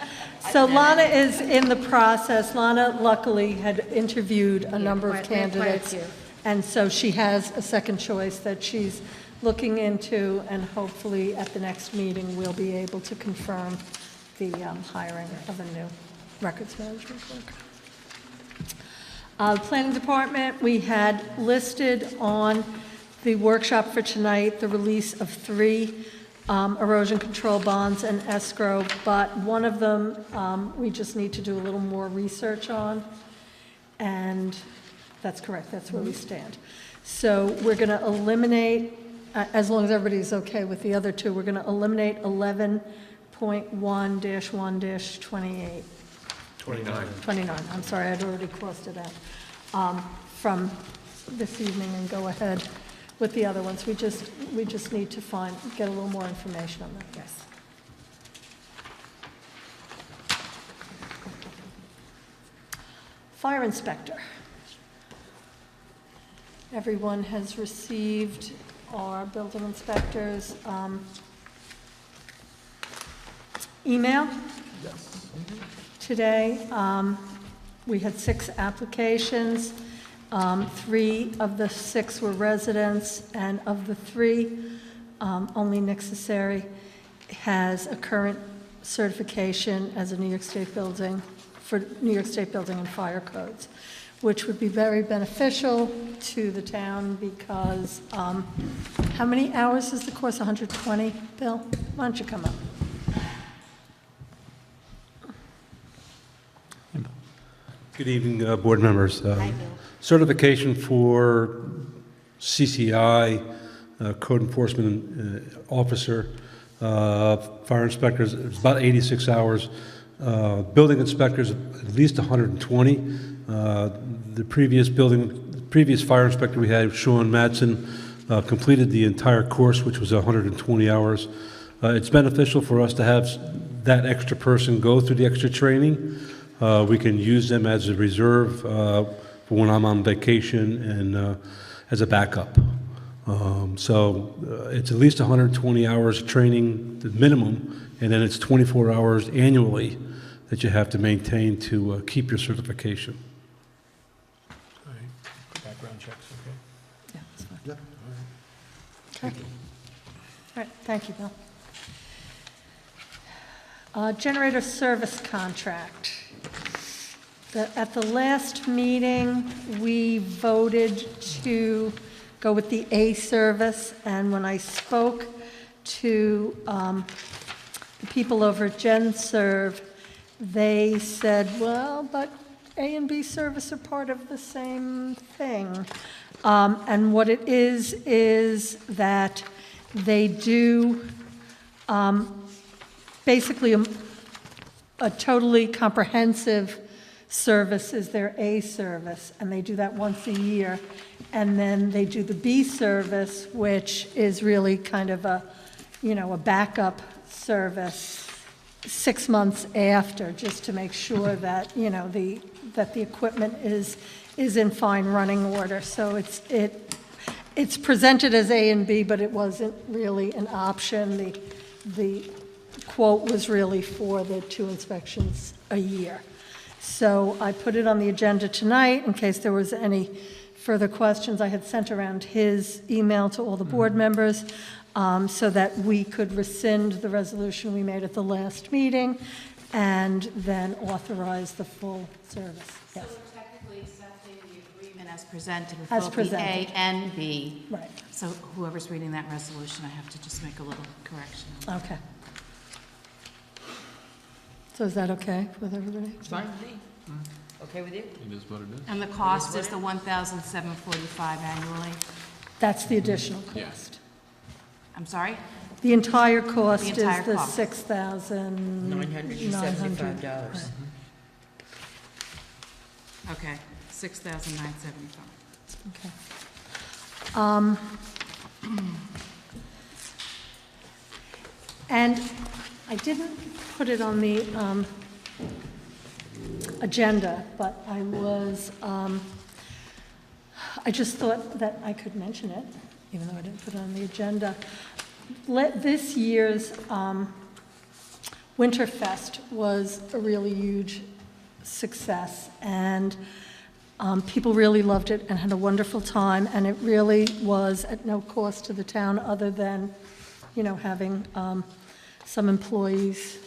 So Lana is in the process. Lana luckily had interviewed a number of quite a candidates. few. And so she has a second choice that she's looking into, and hopefully at the next meeting, we'll be able to confirm the hiring of a new records management clerk. Planning Department, we had listed on the workshop for tonight the release of 3 erosion control bonds and escrow, but one of them we just need to do a little more research on, and that's correct, that's where we stand. So we're going to eliminate, as long as everybody's okay with the other 2, we're going to eliminate 11.1-1-28. 29, I'm sorry, I'd already crossed it out, from this evening, and go ahead with the other ones. We just need to get a little more information on that, yes. Fire inspector. Everyone has received our building inspector's email today. We had 6 applications. 3 of the 6 were residents, and of the 3, only Necessary has a current certification as a New York State building, for New York State building and fire codes, which would be very beneficial to the town because, how many hours is the course? 120, Bill? Why don't you come up? Good evening, board members. Certification for CCI, code enforcement officer, fire inspectors, it's about 86 hours. Building inspectors, at least 120. The previous fire inspector we had, Sean Madsen, completed the entire course, which was 120 hours. It's beneficial for us to have that extra person go through the extra training. We can use them as a reserve for when I'm on vacation and as a backup. So it's at least 120 hours training, the minimum, and then it's 24 hours annually that you have to maintain to keep your certification. All right. Background checks, okay? Yeah, that's fine. Yeah. Okay. All right, thank you, Bill. Generator service contract. At the last meeting, we voted to go with the A service, and when I spoke to the people over at GenServe, they said, well, but A and B service are part of the same thing. And what it is that they do basically a totally comprehensive service is their A service, and they do that once a year. And then they do the B service, which is really kind of a backup service 6 months after, just to make sure that, that the equipment is in fine running order. So it's presented as A and B, but it wasn't really an option. The quote was really for the 2 inspections a year. So I put it on the agenda tonight in case there was any further questions. I had sent around his email to all the board members so that we could rescind the resolution we made at the last meeting and then authorize the full service. So Yes, we're technically accepting the agreement as presented with As both the presented. A and B. right, So whoever's reading that resolution, I have to just make a little correction. okay. So is that okay with everybody? Fine with me. Okay with you? It is what it is. And the cost is the $1,745 annually? That's the additional Yeah. cost. I'm sorry? The entire cost is entire the cost. $6,975. $975. Okay, $6,975. Okay. And I didn't put it on the agenda, but I just thought that I could mention it, even though I didn't put it on the agenda. This year's Winterfest was a really huge success, and people really loved it and had a wonderful time, and it really was at no cost to the town other than, having some employees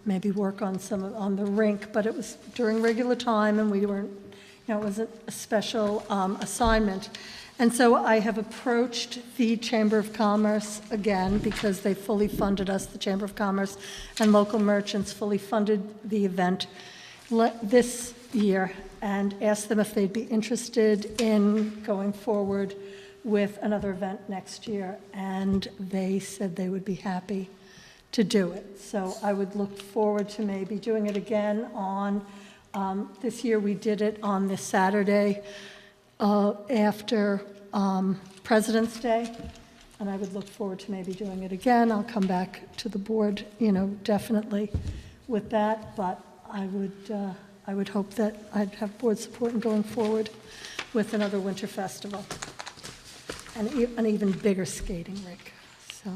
maybe work on on the rink, but it was during regular time, and we weren't, it wasn't a special assignment. And so I have approached the Chamber of Commerce again, because they fully funded us, the Chamber of Commerce and local merchants fully funded the event this year, and asked them if they'd be interested in going forward with another event next year, and they said they would be happy to do it. So I would look forward to maybe doing it again on, this year we did it on the Saturday after President's Day, and I would look forward to maybe doing it again. I'll come back to the board, definitely with that, but I would hope that I'd have board support in going forward with another winter festival and an even bigger skating rink. So,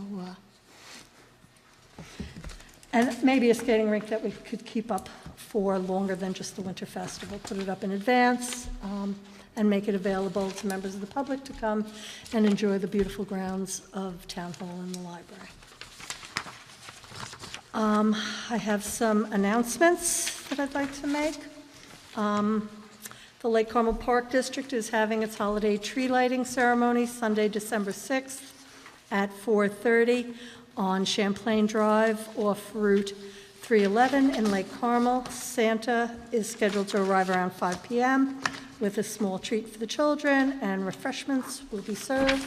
and maybe a skating rink that we could keep up for longer than just the winter festival. Put it up in advance and make it available to members of the public to come and enjoy the beautiful grounds of Town Hall and the library. I have some announcements that I'd like to make. The Lake Carmel Park District is having its holiday tree lighting ceremony Sunday, December 6th at 4:30 on Champlain Drive off Route 311 in Lake Carmel. Santa is scheduled to arrive around 5 p.m. with a small treat for the children, and refreshments will be served.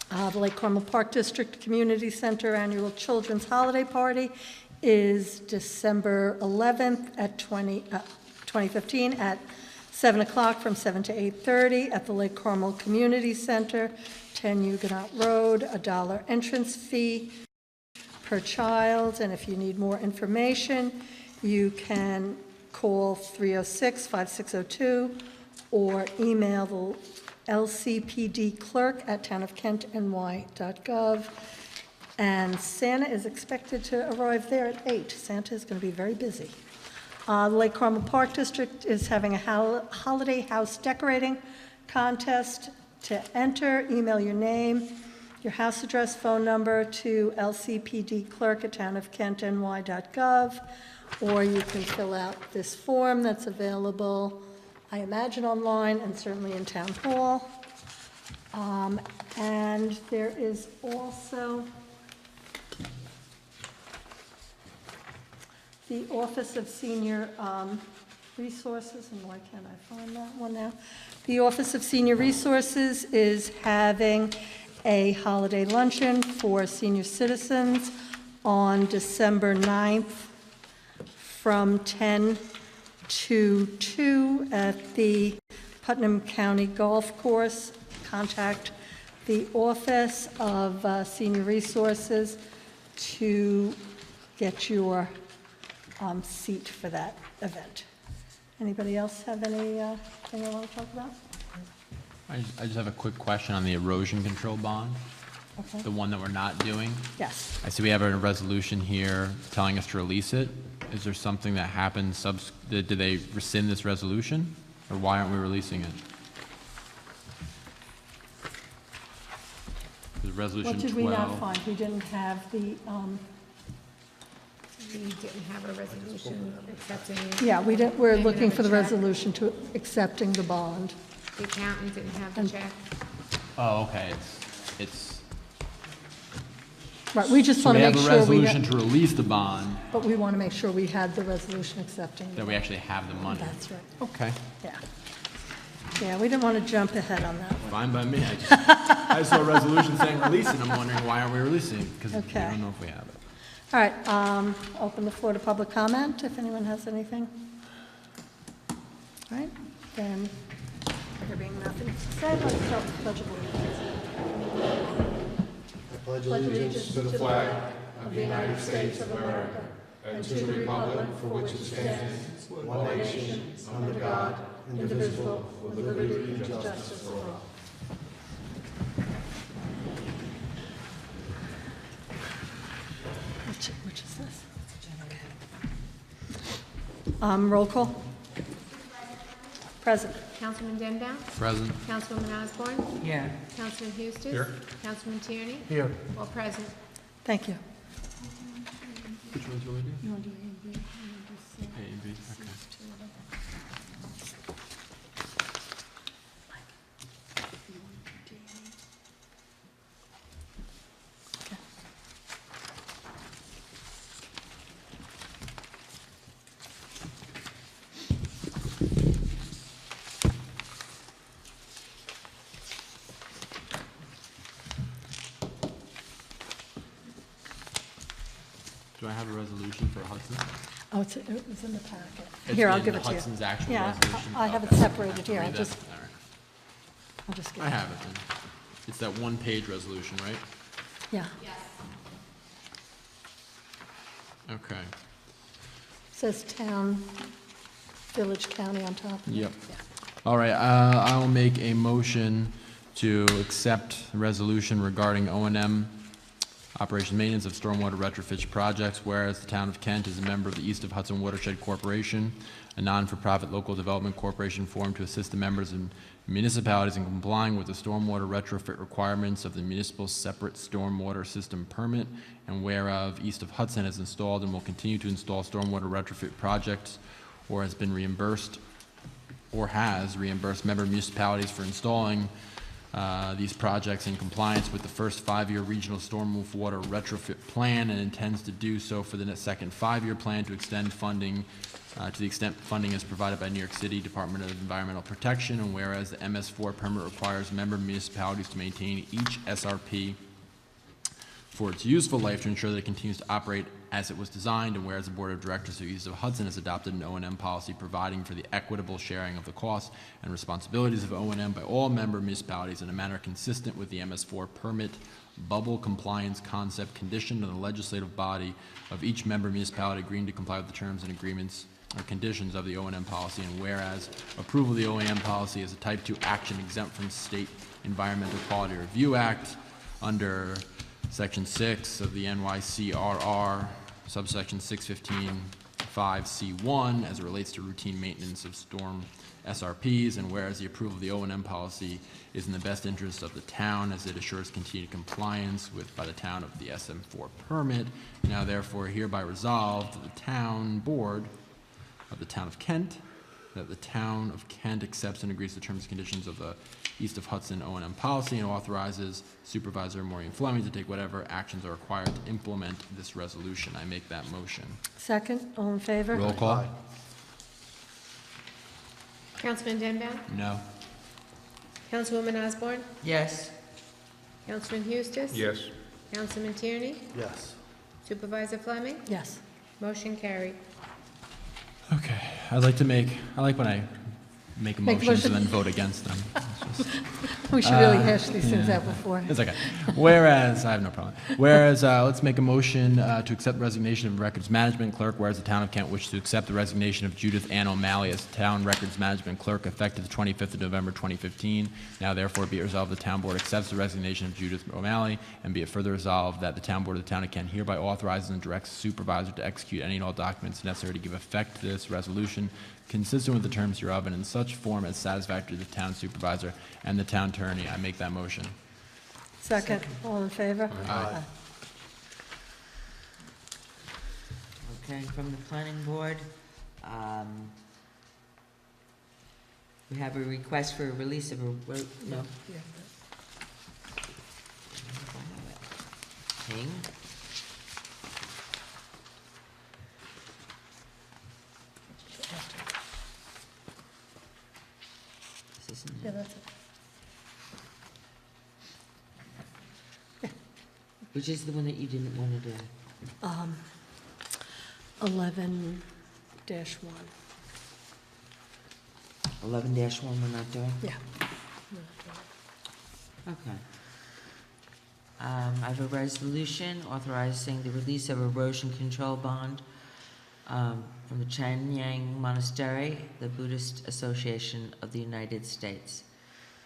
The Lake Carmel Park District Community Center Annual Children's Holiday Party is December 11th at 2015 at 7 o'clock from 7 to 8:30 at the Lake Carmel Community Center, 10 Huguenot Road, $1 entrance fee per child. And if you need more information, you can call 306-5602 or email the LCPD clerk at townofkentny.gov. And Santa is expected to arrive there at 8. Santa is going to be very busy. The Lake Carmel Park District is having a holiday house decorating contest. To enter, email your name, your house address, phone number to lcpdclerk@townofkentny.gov, or you can fill out this form that's available, I imagine, online and certainly in Town Hall. And there is also the Office of Senior Resources, and why can't I find that one now? The Office of Senior Resources is having a holiday luncheon for senior citizens on December 9th from 10 to 2 at the Putnam County Golf Course. Contact the Office of Senior Resources to get your seat for that event. Anybody else have anything they want to talk about? I just have a quick question on the erosion control bond, Okay. the one that we're not doing. Yes. I see we have a resolution here telling us to release it. Is there something that happened did they rescind this resolution? Or why aren't we releasing it? The resolution What 12. did we not find? We didn't have the, We didn't have a resolution accepting. yeah, we didn't, we're payment looking of a for the check. resolution to accepting the bond. The accountant didn't have the And- check. Oh, okay, it's, Right, we just so want we to have make a sure we, resolution to release the bond, but we want to make sure we had the resolution accepting. the that we actually have the money. That's right, Okay, yeah. Yeah, we didn't want to jump ahead on that one. fine by me. I saw a resolution saying release it, I'm wondering why aren't we releasing it? Because we Okay. don't know if we have it. All right, open the floor to public comment, if anyone has anything. All right, then, there being nothing said, let's start with pledge of allegiance. I pledge Pledge allegiance to the flag of the United States of America and to the republic for which it stands, one nation, under God, indivisible, with liberty and justice for all. Which is this? Roll call. Present. Councilman Dendow? Present. Councilwoman Osborne? Yeah. Councilman Houston? Here. Councilman Tierney? Here. All present. Thank you. Which ones do we do? A and B, okay. Do I have a resolution for Hudson? Oh, it was in the packet. It's Here, I'll in give it to you. Hudson's actual Yeah, resolution? I have it Okay. separated here. Read I'll that? just, All right. I'll just give I it. have it then. It's that one-page resolution, right? Yeah, Okay. says town, village, county on top. Yep. Yeah. All right, I'll make a motion to accept the resolution regarding O&M operation maintenance of stormwater retrofit projects, whereas the town of Kent is a member of the East of Hudson Watershed Corporation, a non-for-profit local development corporation formed to assist the members and municipalities in complying with the stormwater retrofit requirements of the municipal separate stormwater system permit, and whereof East of Hudson has installed and will continue to install stormwater retrofit projects or has been reimbursed or has reimbursed member municipalities for installing these projects in compliance with the first 5-year regional stormwater retrofit plan and intends to do so for the second 5-year plan to extend funding to the extent funding is provided by New York City Department of Environmental Protection, and whereas the MS4 permit requires member municipalities to maintain each SRP for its useful life to ensure that it continues to operate as it was designed, and whereas the Board of Directors of East of Hudson has adopted an O&M policy providing for the equitable sharing of the costs and responsibilities of O&M by all member municipalities in a manner consistent with the MS4 permit bubble compliance concept conditioned on the legislative body of each member municipality agreeing to comply with the terms and agreements or conditions of the O&M policy, and whereas approval of the O&M policy is a Type 2 action exempt from State Environmental Quality Review Act under Section 6 of the NYCRR, subsection 615(5)(c)(1), as it relates to routine maintenance of storm SRPs, and whereas the approval of the O&M policy is in the best interest of the town as it assures continued compliance with by the town of the SM4 permit, now therefore hereby resolved that the town board of the town of Kent, that the town of Kent accepts and agrees to the terms and conditions of the East of Hudson O&M policy and authorizes Supervisor Maureen Fleming to take whatever actions are required to implement this resolution. I make that motion. Second, all in favor? Roll call? Aye. Councilman Dendow? No. Councilwoman Osborne? Yes. Councilman Houston? Yes. Councilman Tierney? Yes. Supervisor Fleming? Yes. Motion carried. Okay, I like when I make Make motions and motion. then vote against them. It's just- We should really hash these things out before. It's okay. Whereas, I have no problem. Whereas, let's make a motion to accept resignation of records management clerk, whereas the town of Kent wishes to accept the resignation of Judith Ann O'Malley as town records management clerk effective the 25th of November 2015. Now therefore be it resolved, the town board accepts the resignation of Judith O'Malley, and be it further resolved that the town board of the town of Kent hereby authorizes and directs the supervisor to execute any and all documents necessary to give effect to this resolution consistent with the terms hereof and in such form as satisfactory to the town supervisor and the town attorney. I make that motion. Second, all in favor? Aye. Okay, from the planning board, we have a request for a release of a, no? Hang. This isn't Yeah, it. that's it. Which is the one that you didn't want to do? 11-1. 11-1 we're not doing? Yeah. Okay. I have a resolution authorizing the release of erosion control bond from the Chanyang Monastery, the Buddhist Association of the United States.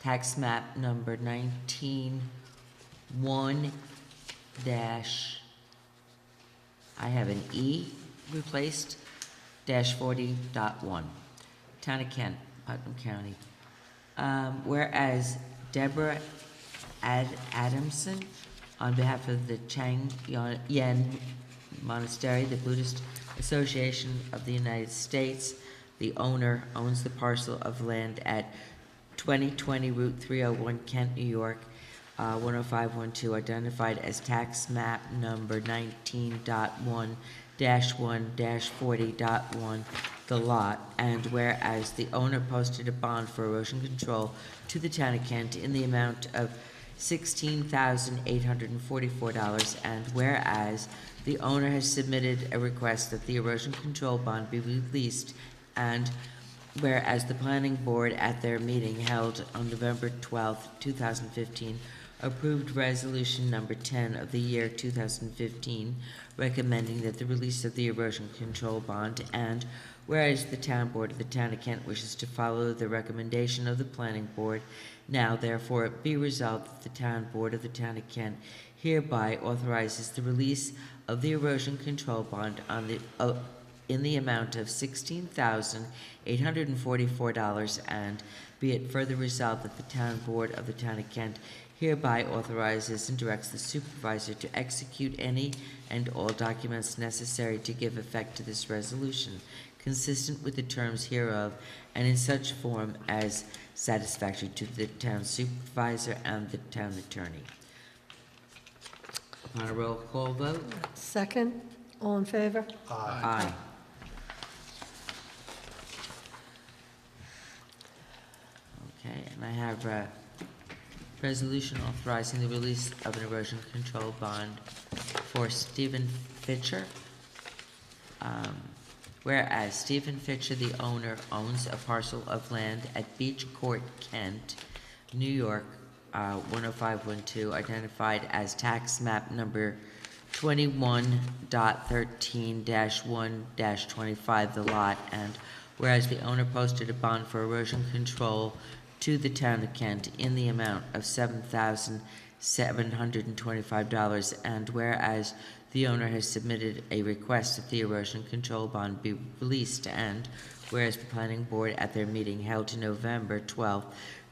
Tax map number 19-1 dash, I have an E replaced, -40.1. Town of Kent, Putnam County. Whereas Deborah Adamson, on behalf of the Chang Yen Monastery, the Buddhist Association of the United States, the owner owns the parcel of land at 2020 Route 301, Kent, New York, 10512, identified as tax map number 19.1-1-40.1, the lot, and whereas the owner posted a bond for erosion control to the town of Kent in the amount of $16,844, and whereas the owner has submitted a request that the erosion control bond be released, and whereas the planning board at their meeting held on November 12, 2015, approved resolution number 10 of the year 2015, recommending that the release of the erosion control bond, and whereas the town board of the town of Kent wishes to follow the recommendation of the planning board, now therefore it be resolved that the town board of the town of Kent hereby authorizes the release of the erosion control bond on the in the amount of $16,844, and be it further resolved that the town board of the town of Kent hereby authorizes and directs the supervisor to execute any and all documents necessary to give effect to this resolution, consistent with the terms hereof, and in such form as satisfactory to the town supervisor and the town attorney. On a roll call vote? Second, all in favor? Aye. Okay, and I have a resolution authorizing the release of an erosion control bond for Stephen Fitcher. Whereas Stephen Fitcher, the owner, owns a parcel of land at Beach Court, Kent, New York, 10512, identified as tax map number 21.13-1-25, the lot, and whereas the owner posted a bond for erosion control to the town of Kent in the amount of $7,725, and whereas the owner has submitted a request that the erosion control bond be released, and whereas the planning board at their meeting held in November 12,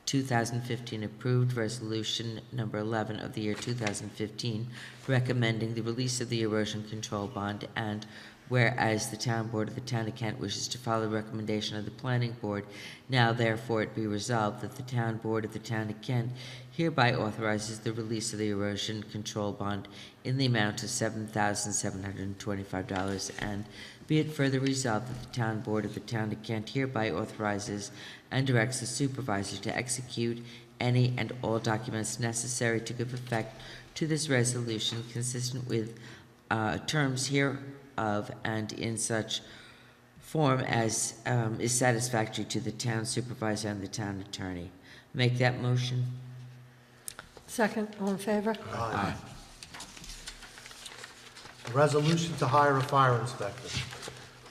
2015, approved resolution number 11 of the year 2015, recommending the release of the erosion control bond, and whereas the town board of the town of Kent wishes to follow the recommendation of the planning board, now therefore it be resolved that the town board of the town of Kent hereby authorizes the release of the erosion control bond in the amount of $7,725, and be it further resolved that the town board of the town of Kent hereby authorizes and directs the supervisor to execute any and all documents necessary to give effect to this resolution, consistent with terms hereof, and in such form as is satisfactory to the town supervisor and the town attorney. Make that motion. Second, all in favor? Aye. A resolution to hire a fire inspector.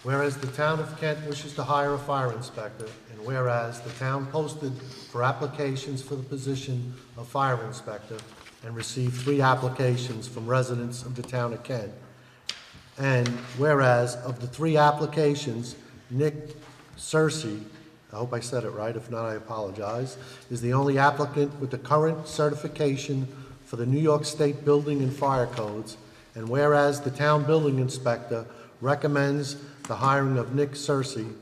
Whereas the town of Kent wishes to hire a fire inspector, and whereas the town posted for applications for the position of fire inspector and received 3 applications from residents of the town of Kent. And whereas of the 3 applications, Nick Searcy, I hope I said it right, if not I apologize, is the only applicant with the current certification for the New York State Building and Fire Codes. And whereas the town building inspector recommends the hiring of Nick Searcy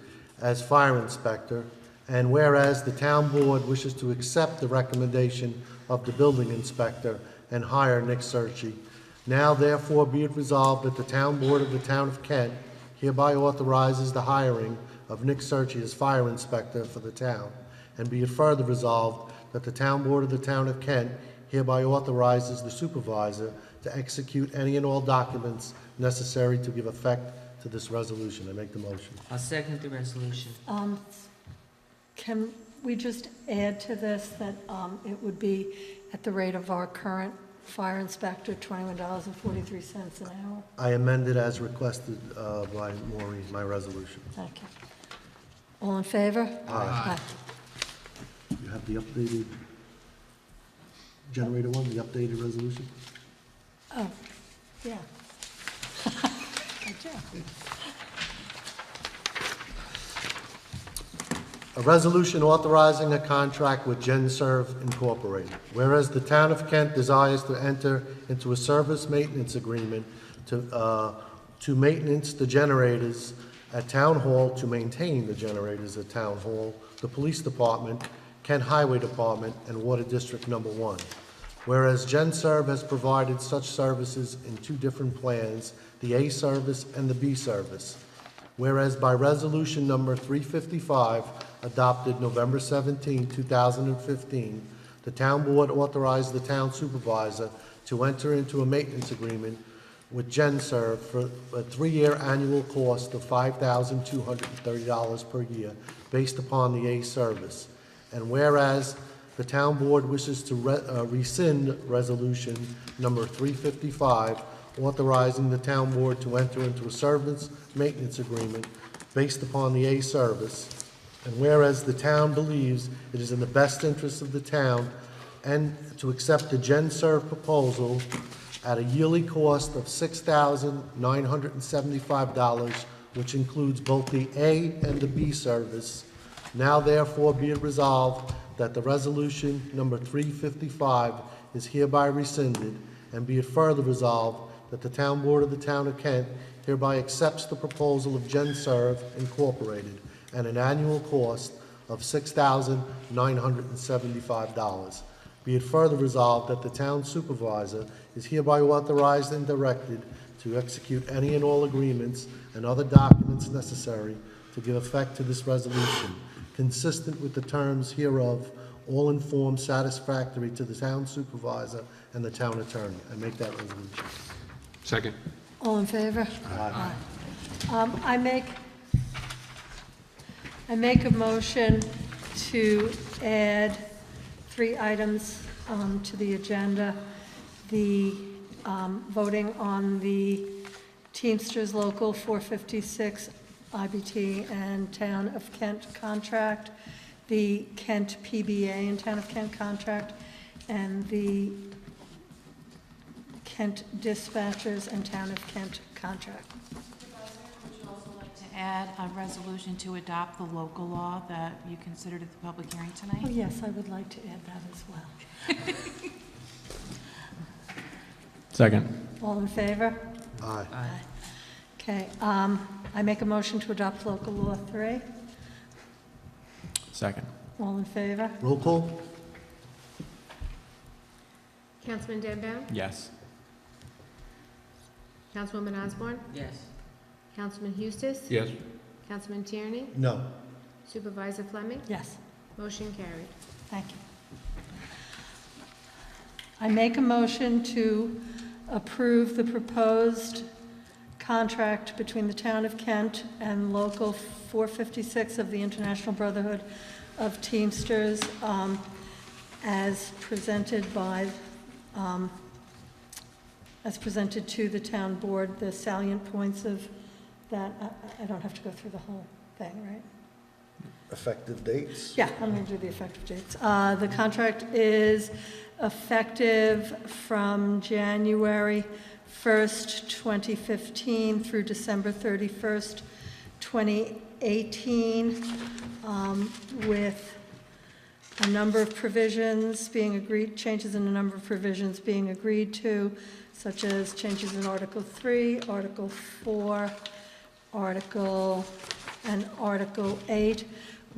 as fire inspector, and whereas the town board wishes to accept the recommendation of the building inspector and hire Nick Searcy, now therefore be it resolved that the town board of the town of Kent hereby authorizes the hiring of Nick Searcy as fire inspector for the town, and be it further resolved that the town board of the town of Kent hereby authorizes the supervisor to execute any and all documents necessary to give effect to this resolution. I make the motion. I'll second the resolution. Can we just add to this that it would be at the rate of our current fire inspector, $21.43 an hour? I amend it as requested by Maureen, my resolution. Thank you. All in favor? Aye. You have the updated generator one, the updated resolution? Oh, yeah. I do. A resolution authorizing a contract with GenServe Incorporated. Whereas the town of Kent desires to enter into a service maintenance agreement to maintenance the generators at Town Hall, to maintain the generators at Town Hall, the Police Department, Kent Highway Department, and Water District Number 1. Whereas GenServe has provided such services in 2 different plans, the A service and the B service. Whereas by resolution number 355, adopted November 17, 2015, the town board authorized the town supervisor to enter into a maintenance agreement with GenServe for a 3-year annual cost of $5,230 per year based upon the A service. And whereas the town board wishes to rescind resolution number 355, authorizing the town board to enter into a service maintenance agreement based upon the A service. And whereas the town believes it is in the best interest of the town and to accept the GenServe proposal at a yearly cost of $6,975, which includes both the A and the B service, now therefore be it resolved that the resolution number 355 is hereby rescinded, and be it further resolved that the town board of the town of Kent hereby accepts the proposal of GenServe Incorporated at an annual cost of $6,975. Be it further resolved that the town supervisor is hereby authorized and directed to execute any and all agreements and other documents necessary to give effect to this resolution, consistent with the terms hereof, all in form satisfactory to the town supervisor and the town attorney. I make that resolution. Second. All in favor? Aye. I make a motion to add 3 items to the agenda. The voting on the Teamsters Local 456 IBT and Town of Kent contract, the Kent PBA and Town of Kent contract, and the Kent dispatchers and Town of Kent contract. Would you also like to add a resolution to adopt the local law that you considered at the public hearing Oh, tonight? yes, I would like to add that as well. Second. All in favor? Aye. Okay, I make a motion to adopt local law 3. Second. All in favor? Roll call? Councilman Danbaum? Yes. Councilwoman Osborne? Yes. Councilman Eustace? Yes. Councilman Tierney? No. Supervisor Fleming? Yes, Motion carried. thank you. I make a motion to approve the proposed contract between the Town of Kent and Local 456 of the International Brotherhood of Teamsters as presented to the town board, the salient points of that. I don't have to go through the whole thing, right? Effective dates? Yeah, I'm going to do the effective dates. The contract is effective from January 1st, 2015 through December 31st, 2018, with a number of provisions being agreed, changes in a number of provisions being agreed to, such as changes in Article 3, Article 4, Article 8,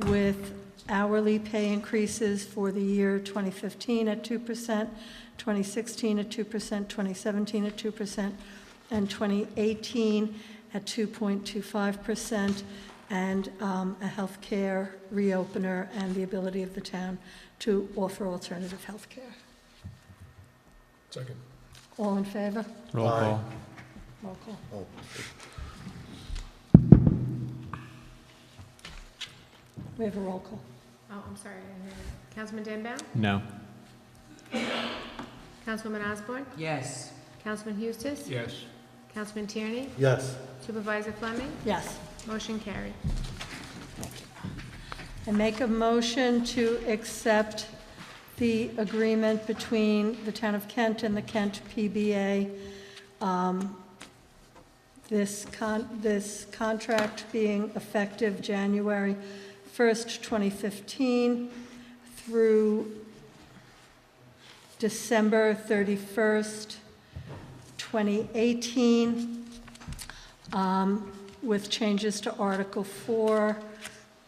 with hourly pay increases for the year 2015 at 2%, 2016 at 2%, 2017 at 2%, and 2018 at 2.25%, and a healthcare reopener and the ability of the town to offer alternative health care. Second. All in favor? Roll call. Roll call. Oh, We have a roll call. Oh, I'm sorry. I didn't hear you. Councilman Danbaum? No. Councilwoman Osborne? Yes. Councilman Eustace? Yes. Councilman Tierney? yes. Supervisor Fleming? Yes. Motion carried. I make a motion to accept the agreement between the Town of Kent and the Kent PBA. This contract being effective January 1st, 2015 through December 31st, 2018, with changes to Article 4,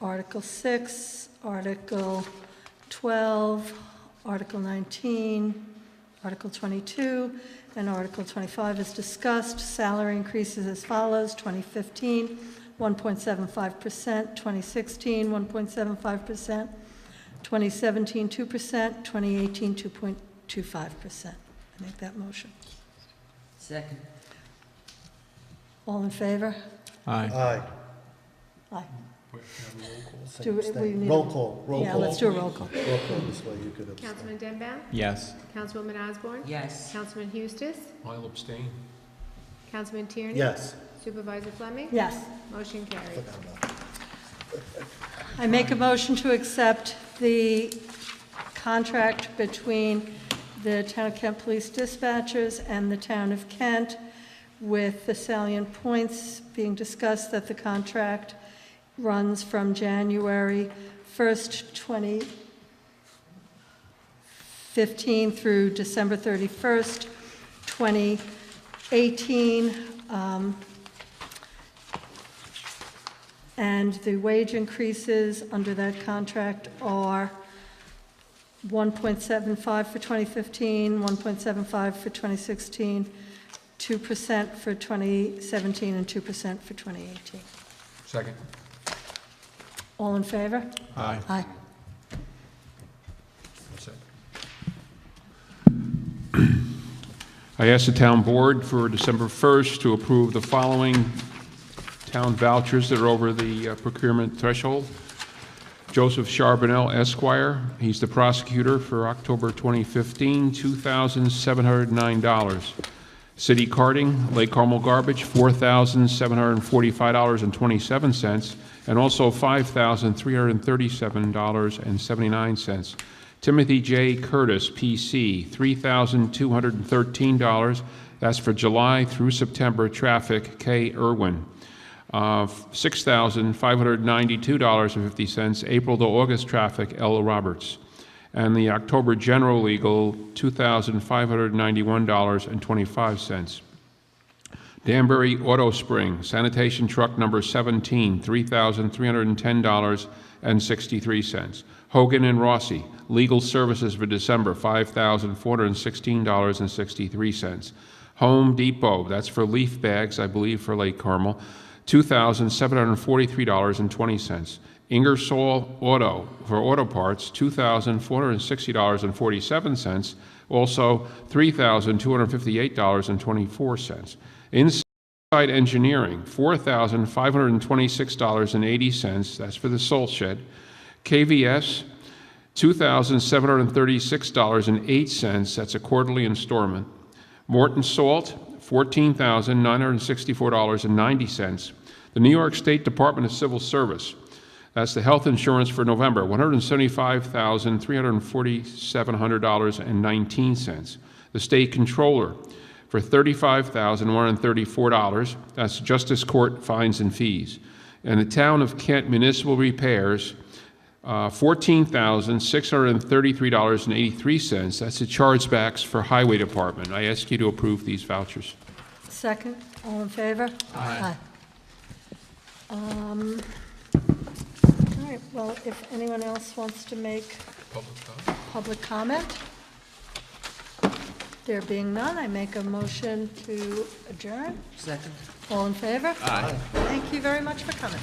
Article 6, Article 12, Article 19, Article 22, and Article 25 is discussed. Salary increases as follows: 2015, 1.75%, 2016, 1.75%, 2017, 2%, 2018, 2.25%. I make that motion. Second. All in favor? Aye. Aye. Aye. Same Do we abstain. need- Roll call, roll Yeah, call. let's do a roll call. Roll call, this way you could abstain. Councilman Danbaum? Yes. Councilwoman Osborne? Yes. Councilman Eustace? I'll abstain. Councilman Tierney? Yes. Supervisor Fleming? Yes. Motion carried. I make a motion to accept the contract between the Town of Kent Police Dispatchers and the Town of Kent, with the salient points being discussed, that the contract runs from January 1st, 2015 through December 31st, 2018. And the wage increases under that contract are 1.75 for 2015, 1.75 for 2016, 2% for 2017, and 2% for 2018. Second. All in favor? Aye. Aye. That's it. I ask the town board for December 1st to approve the following town vouchers that are over the procurement threshold. Joseph Charbonnel Esquire, he's the prosecutor, for October 2015, $2,709. City carting, Lake Carmel garbage, $4,745.27, and also $5,337.79. Timothy J. Curtis, PC, $3,213. That's for July through September traffic, K. Irwin. $6,592.50, April to August traffic, L. Roberts. And the October general legal, $2,591.25. Danbury Auto Spring, sanitation truck number 17, $3,310.63. Hogan and Rossi, legal services for December, $5,416.63. Home Depot, that's for leaf bags, I believe, for Lake Carmel, $2,743.20. Ingersoll Auto, for auto parts, $2,460.47. Also, $3,258.24. Inside Engineering, $4,526.80. That's for the salt shed. KVS, $2,736.08, that's a quarterly installment. Morton Salt, $14,964.90. The New York State Department of Civil Service, that's the health insurance for November, $175,347.19. The State Controller for $35,134, that's Justice Court fines and fees. And the Town of Kent Municipal Repairs, $14,633.83, that's the chargebacks for Highway Department. I ask you to approve these vouchers. Second, all in favor? Aye. All right, well, if anyone else wants to make public comment? There being none, I make a motion to adjourn. Second. All in favor? Aye. Thank you very much for coming.